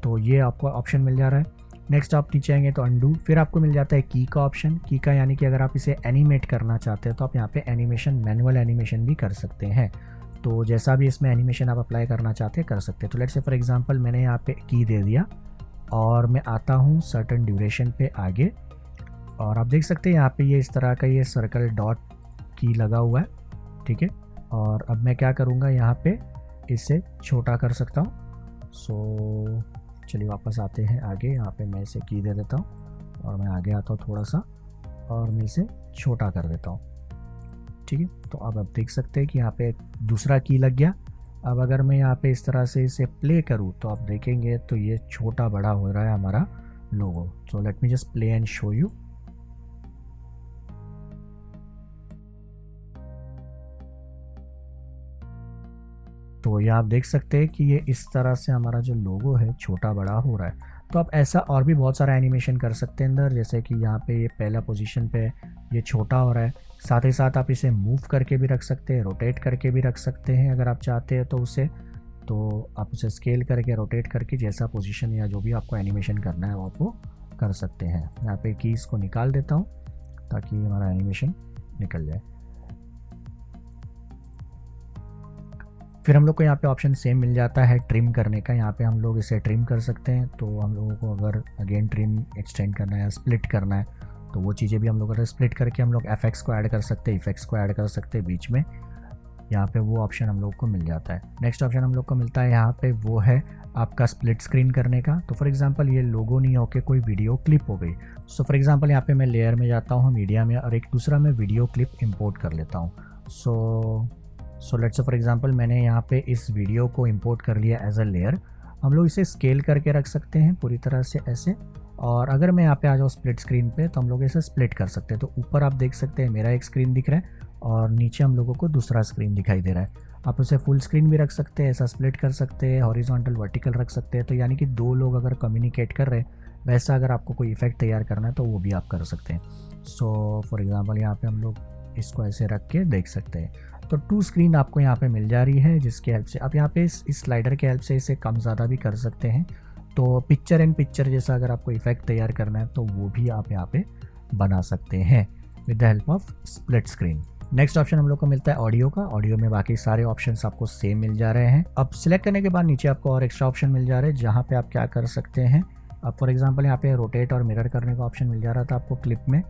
तो ये आपको ऑप्शन मिल जा रहा है। नेक्स्ट आप नीचे आएंगे तो अंडू, फिर आपको मिल जाता है की का ऑप्शन। की का यानी कि अगर आप इसे एनिमेट करना चाहते हैं तो आप यहाँ पे एनिमेशन, मैनुअल एनिमेशन भी कर सकते हैं। तो जैसा भी इसमें एनिमेशन आप अप्लाई करना चाहते हैं कर सकते हैं। तो लेट्स से फॉर एग्जांपल मैंने यहाँ पे की दे दिया और मैं आता हूँ सर्टेन ड्यूरेशन पे आगे, और आप देख सकते हैं यहाँ पे ये इस तरह का ये सर्कल डॉट की लगा हुआ है, ठीक है। और अब मैं क्या करूँगा, यहाँ पे इसे छोटा कर सकता हूँ। सो चलिए वापस आते हैं आगे, यहाँ पे मैं इसे की दे देता हूँ और मैं आगे आता हूँ थोड़ा सा और मैं इसे छोटा कर देता हूँ, ठीक है। तो अब आप देख सकते हैं कि यहाँ पे दूसरा की लग गया। अब अगर मैं यहाँ पे इस तरह से इसे प्ले करूँ तो आप देखेंगे तो ये छोटा बड़ा हो रहा है हमारा logo. So let me just play and show you. तो ये आप देख सकते हैं कि ये इस तरह से हमारा जो लोगो है छोटा बड़ा हो रहा है। तो आप ऐसा और भी बहुत सारा एनिमेशन कर सकते हैं अंदर, जैसे कि यहाँ पे ये पहला पोजीशन पे ये छोटा हो रहा है, साथ ही साथ आप इसे मूव करके भी रख सकते हैं, रोटेट करके भी रख सकते हैं अगर आप चाहते हैं तो उसे। तो आप उसे स्केल करके, रोटेट करके, जैसा पोजीशन या जो भी आपको एनिमेशन करना है वो आपको कर सकते हैं। यहाँ पे कीज़ को निकाल देता हूँ ताकि हमारा एनिमेशन निकल जाए। फिर हम लोग को यहाँ पे ऑप्शन सेम मिल जाता है ट्रिम करने का। यहाँ पे हम लोग इसे ट्रिम कर सकते हैं। तो हम लोगों को अगर अगेन ट्रिम एक्सटेंड करना है या स्प्लिट करना है तो वो चीज़ें भी हम लोग अगर स्प्लिट करके हम लोग एफएक्स को ऐड कर सकते हैं, इफेक्ट्स को ऐड कर सकते हैं बीच में। यहाँ पे वो ऑप्शन हम लोग को मिल जाता है। नेक्स्ट ऑप्शन हम लोग को मिलता है यहाँ पे, वो है आपका स्प्लिट स्क्रीन करने का। तो फॉर एग्जांपल ये लोगो नहीं होके कोई वीडियो क्लिप हो गई। सो फॉर एग्जांपल यहाँ पे मैं लेयर में जाता हूँ, मीडिया में, और एक दूसरा मैं वीडियो क्लिप इंपोर्ट कर लेता हूँ। सो लेट्स से फॉर एग्जांपल मैंने यहाँ पे इस वीडियो को इंपोर्ट कर लिया एज अ लेयर। हम लोग इसे स्केल करके रख सकते हैं पूरी तरह से ऐसे, और अगर मैं यहाँ पे आ जाऊँ स्प्लिट स्क्रीन पे तो हम लोग इसे स्प्लिट कर सकते हैं। तो ऊपर आप देख सकते हैं मेरा एक स्क्रीन दिख रहा है और नीचे हम लोगों को दूसरा स्क्रीन दिखाई दे रहा है। आप उसे फुल स्क्रीन भी रख सकते हैं, ऐसा स्प्लिट कर सकते हैं, हॉरिजॉन्टल वर्टिकल रख सकते हैं। तो यानी कि दो लोग अगर कम्युनिकेट कर रहे हैं वैसा अगर आपको कोई इफेक्ट तैयार करना है तो वो भी आप कर सकते हैं। सो फॉर एग्जांपल यहाँ पे हम लोग इसको ऐसे रख के देख सकते हैं। तो 2 स्क्रीन आपको यहाँ पे मिल जा रही है, जिसके हेल्प से आप यहाँ पे इस स्लाइडर के हेल्प से इसे कम ज़्यादा भी कर सकते हैं। तो पिक्चर इन पिक्चर जैसा अगर आपको इफेक्ट तैयार करना है तो वो भी आप यहाँ पे बना सकते हैं with the help of split screen. Next option हम लोग को मिलता है ऑडियो का। ऑडियो में बाकी सारे ऑप्शंस आपको सेम मिल जा रहे हैं। अब सिलेक्ट करने के बाद नीचे आपको और एक्स्ट्रा ऑप्शन मिल जा रहे हैं, जहाँ पे आप क्या कर सकते हैं। अब फॉर एग्जांपल यहाँ पे रोटेट और मिरर करने का ऑप्शन मिल जा रहा था आपको क्लिप में।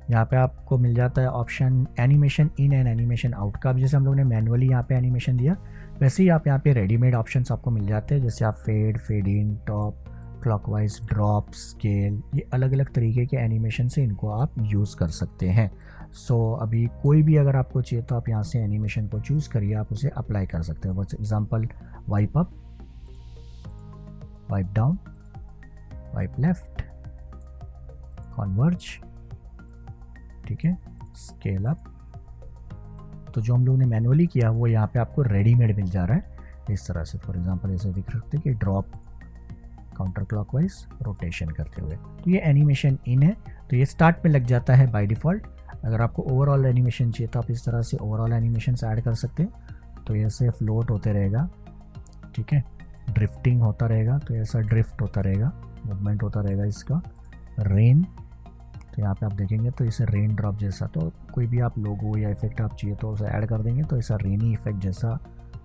यहाँ पे आपको मिल जाता है option animation in and animation out का। अब जैसे हम लोग ने मैनुअली यहाँ पे एनिमेशन दिया वैसे ही आप यहाँ पे रेडीमेड ऑप्शंस आपको मिल जाते हैं, जैसे आप fade, fade in, top, clockwise, drop, scale, ये अलग अलग तरीके के एनिमेशन से इनको आप यूज़ कर सकते हैं। सो अभी कोई भी अगर आपको चाहिए तो आप यहाँ से एनिमेशन को चूज़ करिए, आप उसे अप्लाई कर सकते हैं। For example wipe up, wipe down, wipe left, converge, ठीक है, स्केल अप। तो जो हम लोगों ने मैनुअली किया वो यहाँ पे आपको रेडीमेड मिल जा रहा है इस तरह से। फॉर एग्जांपल ऐसे दिख सकते हैं कि ड्रॉप, काउंटर क्लॉकवाइज, रोटेशन करते हुए। तो ये एनिमेशन इन है, तो ये स्टार्ट में लग जाता है बाय डिफ़ॉल्ट। अगर आपको ओवरऑल एनिमेशन चाहिए तो आप इस तरह से ओवरऑल एनिमेशन ऐड कर सकते हैं। तो ऐसे फ्लोट होते रहेगा, ठीक है, ड्रिफ्टिंग होता रहेगा, तो ऐसा ड्रिफ्ट होता रहेगा, मूवमेंट होता रहेगा इसका। रेन, तो यहाँ पे आप देखेंगे तो इसे रेन ड्रॉप जैसा, तो कोई भी आप लोगो या इफेक्ट आप चाहिए तो उसे ऐड कर देंगे तो ऐसा रेनी इफेक्ट जैसा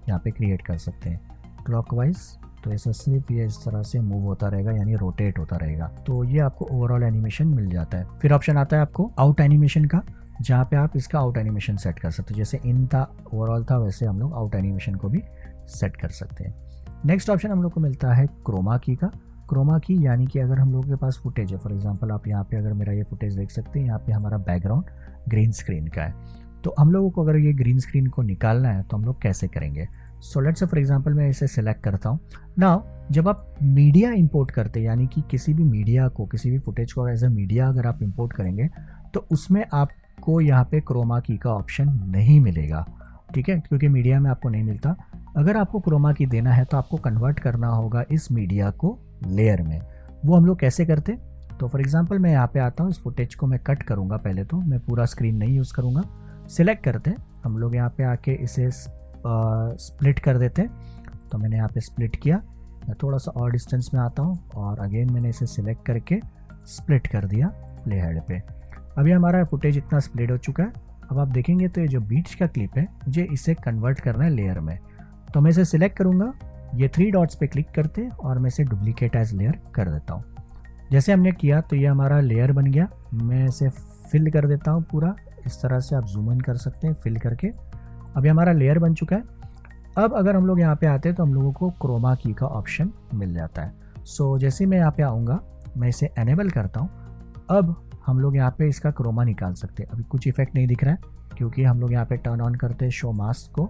यहाँ पे क्रिएट कर सकते हैं। क्लॉकवाइज, तो ऐसा सिर्फ ये इस तरह से मूव होता रहेगा, यानी रोटेट होता रहेगा। तो ये आपको ओवरऑल एनिमेशन मिल जाता है। फिर ऑप्शन आता है आपको आउट एनिमेशन का, जहाँ पे आप इसका आउट एनिमेशन सेट कर सकते हो। जैसे इन था, ओवरऑल था, वैसे हम लोग आउट एनिमेशन को भी सेट कर सकते हैं। नेक्स्ट ऑप्शन हम लोग को मिलता है क्रोमा की का। क्रोमा की यानी कि अगर हम लोगों के पास फुटेज है, फॉर एग्जांपल आप यहाँ पे अगर मेरा ये फुटेज देख सकते हैं, यहाँ पे हमारा बैकग्राउंड ग्रीन स्क्रीन का है। तो हम लोगों को अगर ये ग्रीन स्क्रीन को निकालना है तो हम लोग कैसे करेंगे। सो लेट्स से फॉर एग्जांपल मैं इसे सिलेक्ट करता हूँ। नाउ जब आप मीडिया इंपोर्ट करते हैं, यानी कि किसी भी मीडिया को, किसी भी फुटेज को एज अ मीडिया अगर आप इंपोर्ट करेंगे तो उसमें आपको यहाँ पे क्रोमा की का ऑप्शन नहीं मिलेगा, ठीक है, क्योंकि मीडिया में आपको नहीं मिलता। अगर आपको क्रोमा की देना है तो आपको कन्वर्ट करना होगा इस मीडिया को लेयर में। वो हम लोग कैसे करते, तो फॉर एग्जांपल मैं यहाँ पे आता हूँ, इस फुटेज को मैं कट करूँगा। पहले तो मैं पूरा स्क्रीन नहीं यूज़ करूँगा, सिलेक्ट करते हैं हम लोग, यहाँ पे आके इसे स्प्लिट कर देते हैं। तो मैंने यहाँ पे स्प्लिट किया मैं थोड़ा सा और डिस्टेंस में आता हूँ और अगेन मैंने इसे सिलेक्ट करके स्प्लिट कर दिया प्ले हेड पे। अभी हमारा फुटेज इतना स्प्लिट हो चुका है। अब आप देखेंगे तो ये जो बीच का क्लिप है मुझे इसे कन्वर्ट करना है लेयर में, तो मैं इसे सिलेक्ट करूँगा, ये 3 डॉट्स पे क्लिक करते और मैं इसे डुप्लीकेट एज लेयर कर देता हूँ। जैसे हमने किया तो ये हमारा लेयर बन गया। मैं इसे फिल कर देता हूँ पूरा, इस तरह से आप जूम इन कर सकते हैं फिल करके। अभी हमारा लेयर बन चुका है। अब अगर हम लोग यहाँ पे आते हैं तो हम लोगों को क्रोमा की का ऑप्शन मिल जाता है। सो जैसे मैं यहाँ पे आऊँगा, मैं इसे एनेबल करता हूँ। अब हम लोग यहाँ पे इसका क्रोमा निकाल सकते हैं। अभी कुछ इफेक्ट नहीं दिख रहा है क्योंकि हम लोग यहाँ पे टर्न ऑन करते हैं शो मास्क को।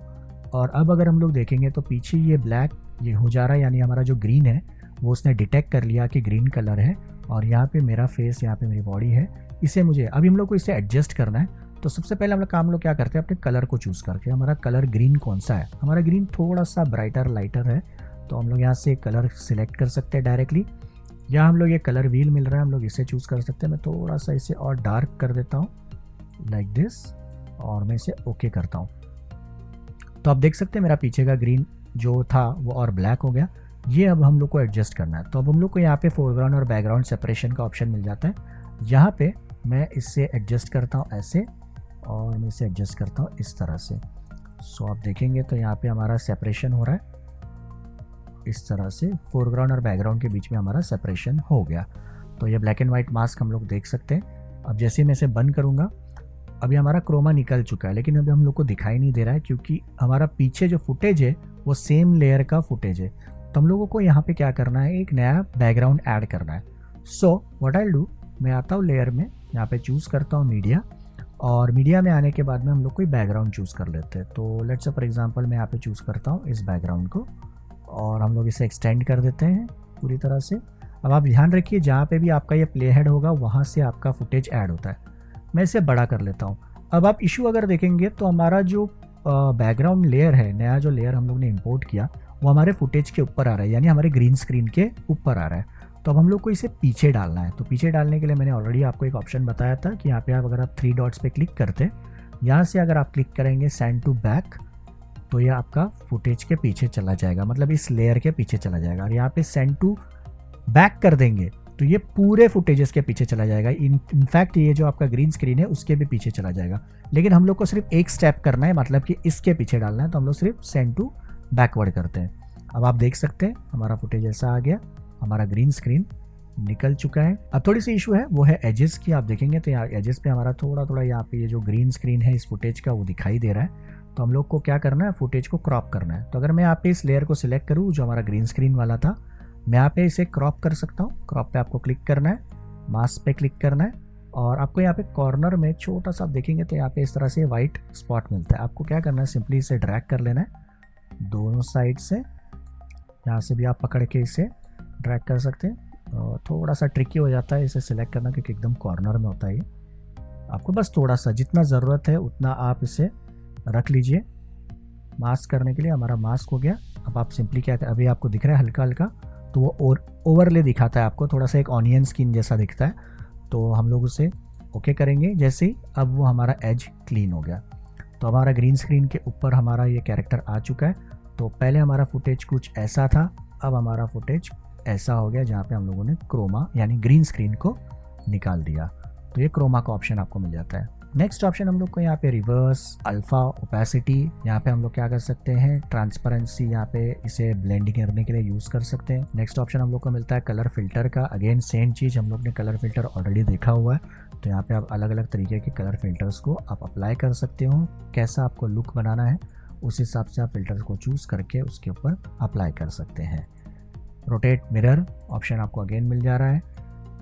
और अब अगर हम लोग देखेंगे तो पीछे ये ब्लैक ये हो जा रहा है, यानी हमारा जो ग्रीन है वो उसने डिटेक्ट कर लिया कि ग्रीन कलर है। और यहाँ पे मेरा फेस, यहाँ पे मेरी बॉडी है, इसे मुझे अभी हम लोग को इसे एडजस्ट करना है। तो सबसे पहले हम लोग काम क्या करते हैं, अपने कलर को चूज़ करके, हमारा कलर ग्रीन कौन सा है, हमारा ग्रीन थोड़ा सा ब्राइटर लाइटर है, तो हम लोग यहाँ से कलर सिलेक्ट कर सकते हैं डायरेक्टली। या हम लोग ये कलर व्हील मिल रहा है, हम लोग इसे चूज़ कर सकते हैं। मैं थोड़ा सा इसे और डार्क कर देता हूँ लाइक दिस, और मैं इसे ओके करता हूँ। तो आप देख सकते हैं मेरा पीछे का ग्रीन जो था वो और ब्लैक हो गया। ये अब हम लोग को एडजस्ट करना है। तो अब हम लोग को यहाँ पे फोरग्राउंड और बैकग्राउंड सेपरेशन का ऑप्शन मिल जाता है। यहाँ पे मैं इससे एडजस्ट करता हूँ ऐसे, और मैं इसे एडजस्ट करता हूँ इस तरह से। सो आप देखेंगे तो यहाँ पे हमारा सेपरेशन हो रहा है इस तरह से, फोरग्राउंड और बैकग्राउंड के बीच में हमारा सेपरेशन हो गया। तो ये ब्लैक एंड वाइट मास्क हम लोग देख सकते हैं। अब जैसे ही मैं इसे बंद करूँगा, अभी हमारा क्रोमा निकल चुका है, लेकिन अभी हम लोग को दिखाई नहीं दे रहा है क्योंकि हमारा पीछे जो फुटेज है वो सेम लेयर का फुटेज है। तो हम लोगों को यहाँ पे क्या करना है, एक नया बैकग्राउंड ऐड करना है। सो व्हाट आई डू, मैं आता हूँ लेयर में, यहाँ पे चूज़ करता हूँ मीडिया, और मीडिया में आने के बाद में हम लोग कोई बैकग्राउंड चूज़ कर लेते हैं। तो लेट्स से फॉर एग्जांपल मैं यहाँ पे चूज़ करता हूँ इस बैकग्राउंड को, और हम लोग इसे एक्सटेंड कर देते हैं पूरी तरह से। अब आप ध्यान रखिए जहाँ पे भी आपका ये प्ले हेड होगा वहाँ से आपका फुटेज ऐड होता है। मैं इसे बड़ा कर लेता हूँ। अब आप इशू अगर देखेंगे तो हमारा जो बैकग्राउंड लेयर है, नया जो लेयर हम लोग ने इंपोर्ट किया, वो हमारे फुटेज के ऊपर आ रहा है, यानी हमारे ग्रीन स्क्रीन के ऊपर आ रहा है। तो अब हम लोग को इसे पीछे डालना है। तो पीछे डालने के लिए मैंने ऑलरेडी आपको एक ऑप्शन बताया था कि यहाँ पे आप अगर आप 3 डॉट्स पे क्लिक करते, यहाँ से अगर आप क्लिक करेंगे सेंड टू बैक, तो ये आपका फुटेज के पीछे चला जाएगा, मतलब इस लेयर के पीछे चला जाएगा। और यहाँ पे सेंड टू बैक कर देंगे तो ये पूरे फुटेजेस के पीछे चला जाएगा। इनफैक्ट ये जो आपका ग्रीन स्क्रीन है उसके भी पीछे चला जाएगा। लेकिन हम लोग को सिर्फ एक स्टेप करना है, मतलब कि इसके पीछे डालना है। तो हम लोग सिर्फ सेंड टू बैकवर्ड करते हैं। अब आप देख सकते हैं हमारा फुटेज ऐसा आ गया, हमारा ग्रीन स्क्रीन निकल चुका है। अब थोड़ी सी इशू है, वो है एजेस की। आप देखेंगे तो यहाँ एजेस पे हमारा थोड़ा थोड़ा यहाँ पे ये जो ग्रीन स्क्रीन है इस फुटेज का वो दिखाई दे रहा है। तो हम लोग को क्या करना है, फुटेज को क्रॉप करना है। तो अगर मैं यहाँ पे इस लेयर को सिलेक्ट करूँ जो हमारा ग्रीन स्क्रीन वाला था, मैं यहाँ पे इसे क्रॉप कर सकता हूँ। क्रॉप पे आपको क्लिक करना है, मास्क पे क्लिक करना है, और आपको यहाँ पे कॉर्नर में छोटा सा आप देखेंगे तो यहाँ पे इस तरह से वाइट स्पॉट मिलता है। आपको क्या करना है, सिंपली इसे ड्रैग कर लेना है दोनों साइड से। यहाँ से भी आप पकड़ के इसे ड्रैग कर सकते हैं। थोड़ा सा ट्रिकी हो जाता है इसे सिलेक्ट करना क्योंकि एकदम कॉर्नर में होता है ये। आपको बस थोड़ा सा जितना ज़रूरत है उतना आप इसे रख लीजिए। मास्क करने के लिए हमारा मास्क हो गया। अब आप सिंपली क्या, अभी आपको दिख रहा है हल्का हल्का, तो वो ओवरले दिखाता है आपको, थोड़ा सा एक ऑनियन स्किन जैसा दिखता है। तो हम लोग उसे ओके करेंगे जैसे ही। अब वो हमारा एज क्लीन हो गया। तो हमारा ग्रीन स्क्रीन के ऊपर हमारा ये कैरेक्टर आ चुका है। तो पहले हमारा फुटेज कुछ ऐसा था, अब हमारा फुटेज ऐसा हो गया जहाँ पे हम लोगों ने क्रोमा यानी ग्रीन स्क्रीन को निकाल दिया। तो ये क्रोमा का ऑप्शन आपको मिल जाता है। नेक्स्ट ऑप्शन हम लोग को यहाँ पे रिवर्स, अल्फा, ओपेसिटी, यहाँ पे हम लोग क्या कर सकते हैं, ट्रांसपेरेंसी, यहाँ पे इसे ब्लेंडिंग करने के लिए यूज़ कर सकते हैं। नेक्स्ट ऑप्शन हम लोग को मिलता है कलर फिल्टर का। अगेन सेम चीज़, हम लोग ने कलर फिल्टर ऑलरेडी देखा हुआ है। तो यहाँ पे आप अलग अलग तरीके के कलर फिल्टर्स को आप अप्लाई कर सकते हो। कैसा आपको लुक बनाना है उस हिसाब से आप फिल्टर्स को चूज़ करके उसके ऊपर अप्लाई कर सकते हैं। रोटेट मिरर ऑप्शन आपको अगेन मिल जा रहा है।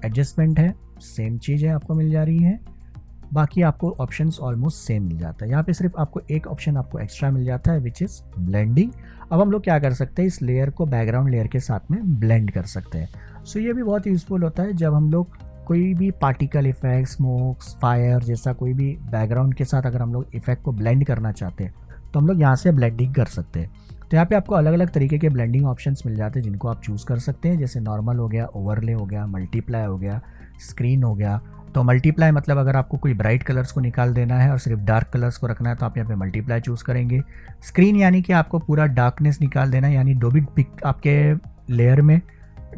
एडजस्टमेंट है, सेम चीज़ है, आपको मिल जा रही है। बाकी आपको ऑप्शंस ऑलमोस्ट सेम मिल जाता है। यहाँ पे सिर्फ आपको एक ऑप्शन आपको एक्स्ट्रा मिल जाता है विच इज़ ब्लेंडिंग। अब हम लोग क्या कर सकते हैं, इस लेयर को बैकग्राउंड लेयर के साथ में ब्लेंड कर सकते हैं। सो ये भी बहुत यूज़फुल होता है जब हम लोग कोई भी पार्टिकल इफेक्ट, स्मोक्स, फायर जैसा कोई भी बैकग्राउंड के साथ अगर हम लोग इफेक्ट को ब्लेंड करना चाहते हैं तो हम लोग यहाँ से ब्लेंडिंग कर सकते हैं। तो यहाँ पे आपको अलग अलग तरीके के ब्लेंडिंग ऑप्शंस मिल जाते हैं जिनको आप चूज़ कर सकते हैं। जैसे नॉर्मल हो गया, ओवरले हो गया, मल्टीप्लाई हो गया, स्क्रीन हो गया। तो मल्टीप्लाई मतलब अगर आपको कोई ब्राइट कलर्स को निकाल देना है और सिर्फ डार्क कलर्स को रखना है तो आप यहाँ पे मल्टीप्लाई चूज़ करेंगे। स्क्रीन यानी कि आपको पूरा डार्कनेस निकाल देना है, यानी डोबिट पिक आपके लेयर में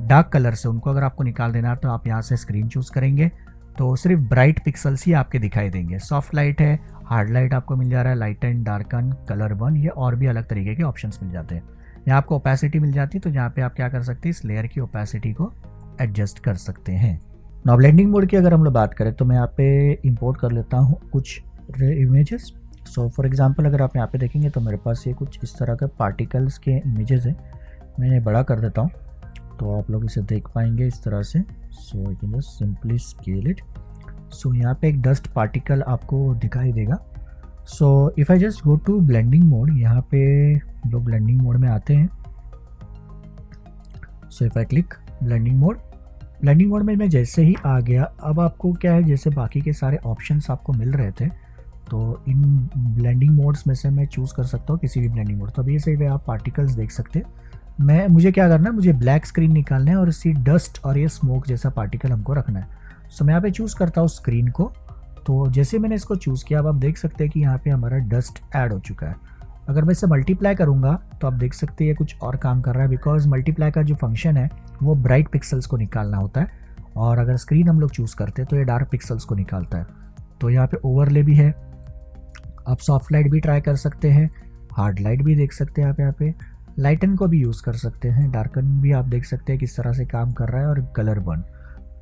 डार्क कलर से उनको अगर आपको निकाल देना है तो आप यहाँ से स्क्रीन चूज़ करेंगे तो सिर्फ ब्राइट पिक्सल्स ही आपके दिखाई देंगे। सॉफ्ट लाइट है, हार्ड लाइट आपको मिल जा रहा है, light and darken, colour one, ये और भी अलग तरीके के ऑप्शंस मिल जाते हैं। यहाँ आपको ओपेसिटी मिल जाती है तो यहाँ पे आप क्या कर सकते हैं, इस लेयर की ओपेसिटी को एडजस्ट कर सकते हैं। नाउ ब्लेंडिंग मोड की अगर हम लोग बात करें तो मैं यहाँ पे इंपोर्ट कर लेता हूँ कुछ इमेजेस। सो फॉर एग्जांपल अगर आप यहाँ पे देखेंगे तो मेरे पास ये कुछ इस तरह के पार्टिकल्स के इमेजेस हैं। मैं ये बड़ा कर देता हूँ तो आप लोग इसे देख पाएंगे इस तरह से। So I can just simply scale it. So यहाँ पे एक डस्ट पार्टिकल आपको दिखाई देगा। So if I just go to blending mode, यहाँ पे लोग ब्लेंडिंग मोड में आते हैं। So if I click blending mode में मैं जैसे ही आ गया, अब आपको क्या है, जैसे बाकी के सारे ऑप्शंस आपको मिल रहे थे तो इन ब्लेंडिंग मोड्स में से मैं चूज़ कर सकता हूँ किसी भी ब्लेंडिंग मोड। तो अभी से भी आप पार्टिकल्स देख सकते हैं। मुझे क्या करना है, मुझे ब्लैक स्क्रीन निकालना है और इसी डस्ट और ये स्मोक जैसा पार्टिकल हमको रखना है। सो मैं यहाँ पे चूज़ करता हूँ स्क्रीन को। तो जैसे मैंने इसको चूज़ किया, अब आप देख सकते हैं कि यहाँ पे हमारा डस्ट ऐड हो चुका है। अगर मैं इसे मल्टीप्लाई करूँगा तो आप देख सकते हैं ये कुछ और काम कर रहा है, बिकॉज मल्टीप्लाई का जो फंक्शन है वो ब्राइट पिक्सल्स को निकालना होता है और अगर स्क्रीन हम लोग चूज़ करते हैं तो ये डार्क पिक्सल्स को निकालता है। तो यहाँ पे ओवरले भी है, आप सॉफ्ट लाइट भी ट्राई कर सकते हैं, हार्ड लाइट भी देख सकते हैं आप यहाँ पे, लाइटन को भी यूज़ कर सकते हैं, डार्कन भी आप देख सकते हैं किस तरह से काम कर रहा है, और कलर बर्न।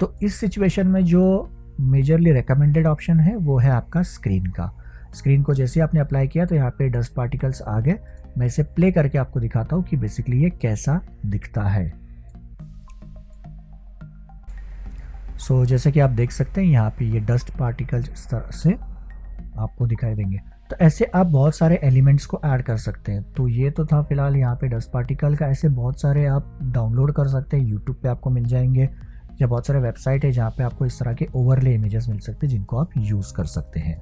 तो इस सिचुएशन में जो मेजरली रिकमेंडेड ऑप्शन है वो है आपका स्क्रीन का। स्क्रीन को जैसे आपने अप्लाई किया तो यहाँ पे डस्ट पार्टिकल्स आ गए। मैं इसे प्ले करके आपको दिखाता हूँ कि बेसिकली ये कैसा दिखता है। सो जैसे कि आप देख सकते हैं यहाँ पे ये डस्ट पार्टिकल्स इस तरह से आपको दिखाई देंगे। तो ऐसे आप बहुत सारे एलिमेंट्स को ऐड कर सकते हैं। तो ये तो था फिलहाल यहाँ पे डस्ट पार्टिकल का, ऐसे बहुत सारे आप डाउनलोड कर सकते हैं, यूट्यूब पे आपको मिल जाएंगे या बहुत सारे वेबसाइट है जहाँ पे आपको इस तरह के ओवरले इमेजेस मिल सकते हैं जिनको आप यूज़ कर सकते हैं।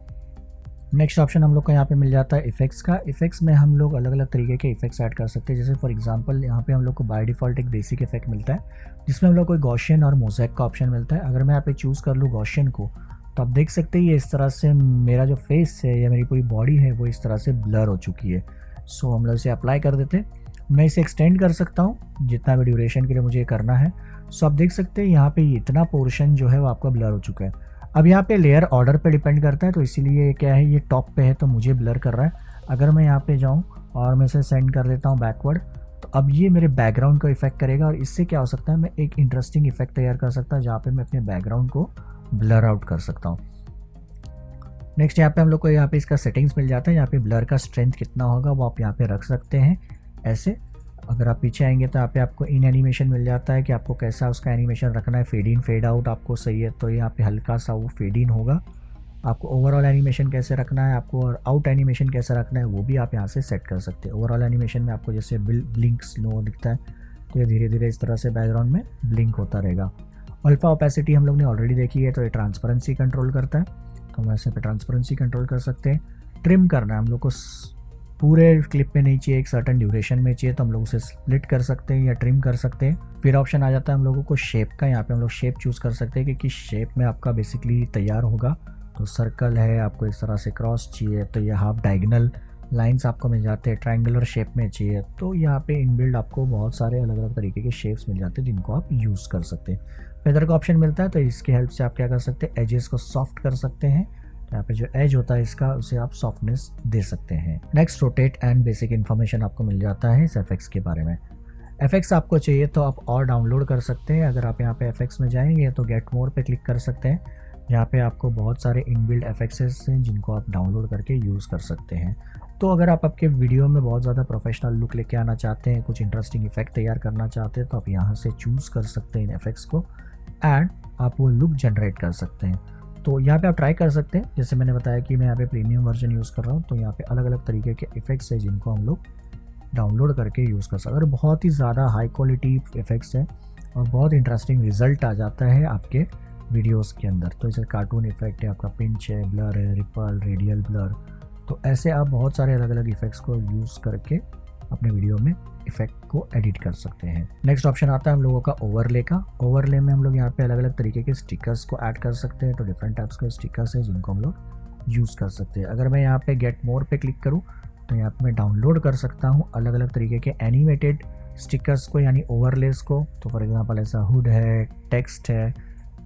नेक्स्ट ऑप्शन हम लोग को यहाँ पे मिल जाता है इफेक्ट्स का। इफेक्ट्स में हम लोग अलग अलग तरीके के इफेक्ट्स ऐड कर सकते हैं। जैसे फॉर एग्जांपल यहाँ पे हम लोग को बाय डिफ़ॉल्ट एक बेसिक इफेक्ट मिलता है जिसमें हम लोग को गॉसियन और मोज़ेक का ऑप्शन मिलता है। अगर मैं यहाँ पे चूज़ कर लूँ गॉसियन को तो आप देख सकते हैं ये इस तरह से मेरा जो फेस है या मेरी पूरी बॉडी है वो इस तरह से ब्लर हो चुकी है। सो हम लोग इसे अप्लाई कर देते हैं। मैं इसे एक्सटेंड कर सकता हूँ जितना भी ड्यूरेशन के लिए मुझे करना है। सो आप देख सकते हैं यहाँ पे इतना पोर्शन जो है वो आपका ब्लर हो चुका है। अब यहाँ पे लेयर ऑर्डर पे डिपेंड करता है, तो इसीलिए क्या है, ये टॉप पे है तो मुझे ब्लर कर रहा है। अगर मैं यहाँ पे जाऊँ और मैं इसे सेंड कर देता हूँ बैकवर्ड, तो अब ये मेरे बैकग्राउंड को इफेक्ट करेगा और इससे क्या हो सकता है, मैं एक इंटरेस्टिंग इफेक्ट तैयार कर सकता हूँ जहाँ पे मैं अपने बैकग्राउंड को ब्लर आउट कर सकता हूँ। नेक्स्ट यहाँ पे हम लोग को यहाँ पे इसका सेटिंग्स मिल जाता है। यहाँ पे ब्लर का स्ट्रेंथ कितना होगा वो आप यहाँ पे रख सकते हैं ऐसे। अगर आप पीछे आएंगे तो यहाँ पे आपको इन एनिमेशन मिल जाता है कि आपको कैसा उसका एनिमेशन रखना है। फेड इन फेड आउट आपको सही है तो यहाँ पे हल्का सा वो फेड इन होगा। आपको ओवरऑल एनिमेशन कैसे रखना है, आपको और आउट एनिमेशन कैसे रखना है वो भी आप यहाँ से सेट कर सकते हैं। ओवरऑल एनिमेशन में आपको जैसे ब्लिंक स्लो दिखता है तो ये धीरे धीरे इस तरह से बैकग्राउंड में ब्लिंक होता रहेगा। अल्फा ओपेसिटी हम लोग ने ऑलरेडी देखी है तो ये ट्रांसपेरेंसी कंट्रोल करता है, तो हम ऐसे पे ट्रांसपेरेंसी कंट्रोल कर सकते हैं। ट्रिम करना है हम लोग को पूरे क्लिप में नहीं चाहिए, एक सर्टन ड्यूरेशन में चाहिए तो हम लोग उसे स्प्लिट कर सकते हैं या ट्रिम कर सकते हैं। फिर ऑप्शन आ जाता है हम लोगों को शेप का। यहाँ पे हम लोग शेप चूज़ कर सकते हैं कि किस शेप में आपका बेसिकली तैयार होगा। तो सर्कल है, आपको इस तरह से क्रॉस चाहिए तो ये हाफ डायगोनल लाइंस आपको मिल जाते हैं। ट्रायंगुलर शेप में चाहिए तो यहाँ पे इनबिल्ड आपको बहुत सारे अलग अलग तरीके के शेप्स मिल जाते हैं जिनको आप यूज़ कर सकते हैं। फेदर का ऑप्शन मिलता है तो इसकी हेल्प से आप क्या कर सकते हैं, एजेस को सॉफ्ट कर सकते हैं। यहाँ पे जो एज होता है इसका उसे आप सॉफ्टनेस दे सकते हैं। Next rotate and basic information आपको मिल जाता है इस एफेक्ट्स के बारे में। एफेक्ट्स आपको चाहिए तो आप और डाउनलोड कर सकते हैं। अगर आप यहाँ पे एफेक्ट्स में जाएंगे तो गेट मोर पे क्लिक कर सकते हैं। यहाँ पे आपको बहुत सारे इनबिल्ड एफेक्ट्स हैं जिनको आप डाउनलोड करके यूज़ कर सकते हैं। तो अगर आप आपके वीडियो में बहुत ज़्यादा प्रोफेशनल लुक लेके आना चाहते हैं, कुछ इंटरेस्टिंग इफेक्ट तैयार करना चाहते हैं तो आप यहाँ से चूज़ कर सकते हैं इन एफेक्ट्स को एंड आप वो लुक जनरेट कर सकते हैं। तो यहाँ पे आप ट्राई कर सकते हैं। जैसे मैंने बताया कि मैं यहाँ पे प्रीमियम वर्जन यूज़ कर रहा हूँ तो यहाँ पे अलग अलग तरीके के इफेक्ट्स हैं जिनको हम लोग डाउनलोड करके यूज़ कर सकते हैं। अगर बहुत ही ज़्यादा हाई क्वालिटी इफेक्ट्स हैं और बहुत इंटरेस्टिंग रिजल्ट आ जाता है आपके वीडियोस के अंदर। तो जैसे कार्टून इफेक्ट है, आपका पिंच है, ब्लर है, रिपल, रेडियल ब्लर, तो ऐसे आप बहुत सारे अलग अलग इफेक्ट्स को यूज़ करके अपने वीडियो में इफेक्ट को एडिट कर सकते हैं। नेक्स्ट ऑप्शन आता है हम लोगों का ओवरले का। ओवरले में हम लोग यहाँ पे अलग अलग तरीके के स्टिकर्स को ऐड कर सकते हैं। तो डिफरेंट टाइप्स के स्टिकर्स हैं जिनको हम लोग यूज़ कर सकते हैं। अगर मैं यहाँ पे गेट मोर पे क्लिक करूँ तो यहाँ पे मैं डाउनलोड कर सकता हूँ अलग अलग तरीके के एनिमेटेड स्टिकर्स को यानी ओवरलेस को। तो फॉर एग्जांपल ऐसा हुड है, टेक्स्ट है,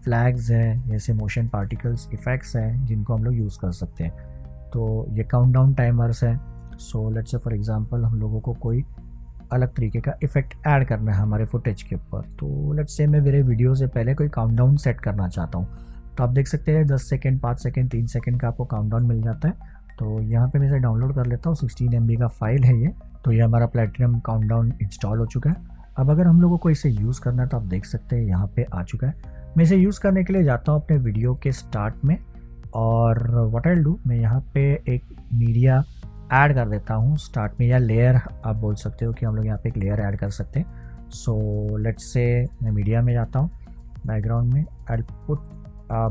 फ्लैग्स है, जैसे मोशन पार्टिकल्स इफ़ेक्ट्स हैं जिनको हम लोग यूज़ कर सकते हैं। तो ये काउंटडाउन टाइमर्स है। सो लेट्स से फॉर एग्जांपल हम लोगों को कोई अलग तरीके का इफ़ेक्ट ऐड करना है हमारे फुटेज के ऊपर। तो लेट्स से मैं मेरे वीडियो से पहले कोई काउंटडाउन सेट करना चाहता हूँ। तो आप देख सकते हैं 10 सेकेंड, 5 सेकेंड, 3 सेकेंड का आपको काउंटडाउन मिल जाता है। तो यहाँ पे मैं इसे डाउनलोड कर लेता हूँ, 16 MB का फाइल है ये। तो ये हमारा प्लेटिनम काउंटडाउन इंस्टॉल हो चुका है। अब अगर हम लोगों को इसे यूज़ करना है तो आप देख सकते हैं यहाँ पे आ चुका है। मैं इसे यूज़ करने के लिए जाता हूँ अपने वीडियो के स्टार्ट में, और व्हाट आई विल डू, मैं यहाँ पे एक मीडिया ऐड कर देता हूँ स्टार्ट में, या लेयर आप बोल सकते हो कि हम लोग यहाँ पे एक लेयर ऐड कर सकते हैं। सो लेट्स से मैं मीडिया में जाता हूँ, बैकग्राउंड में I put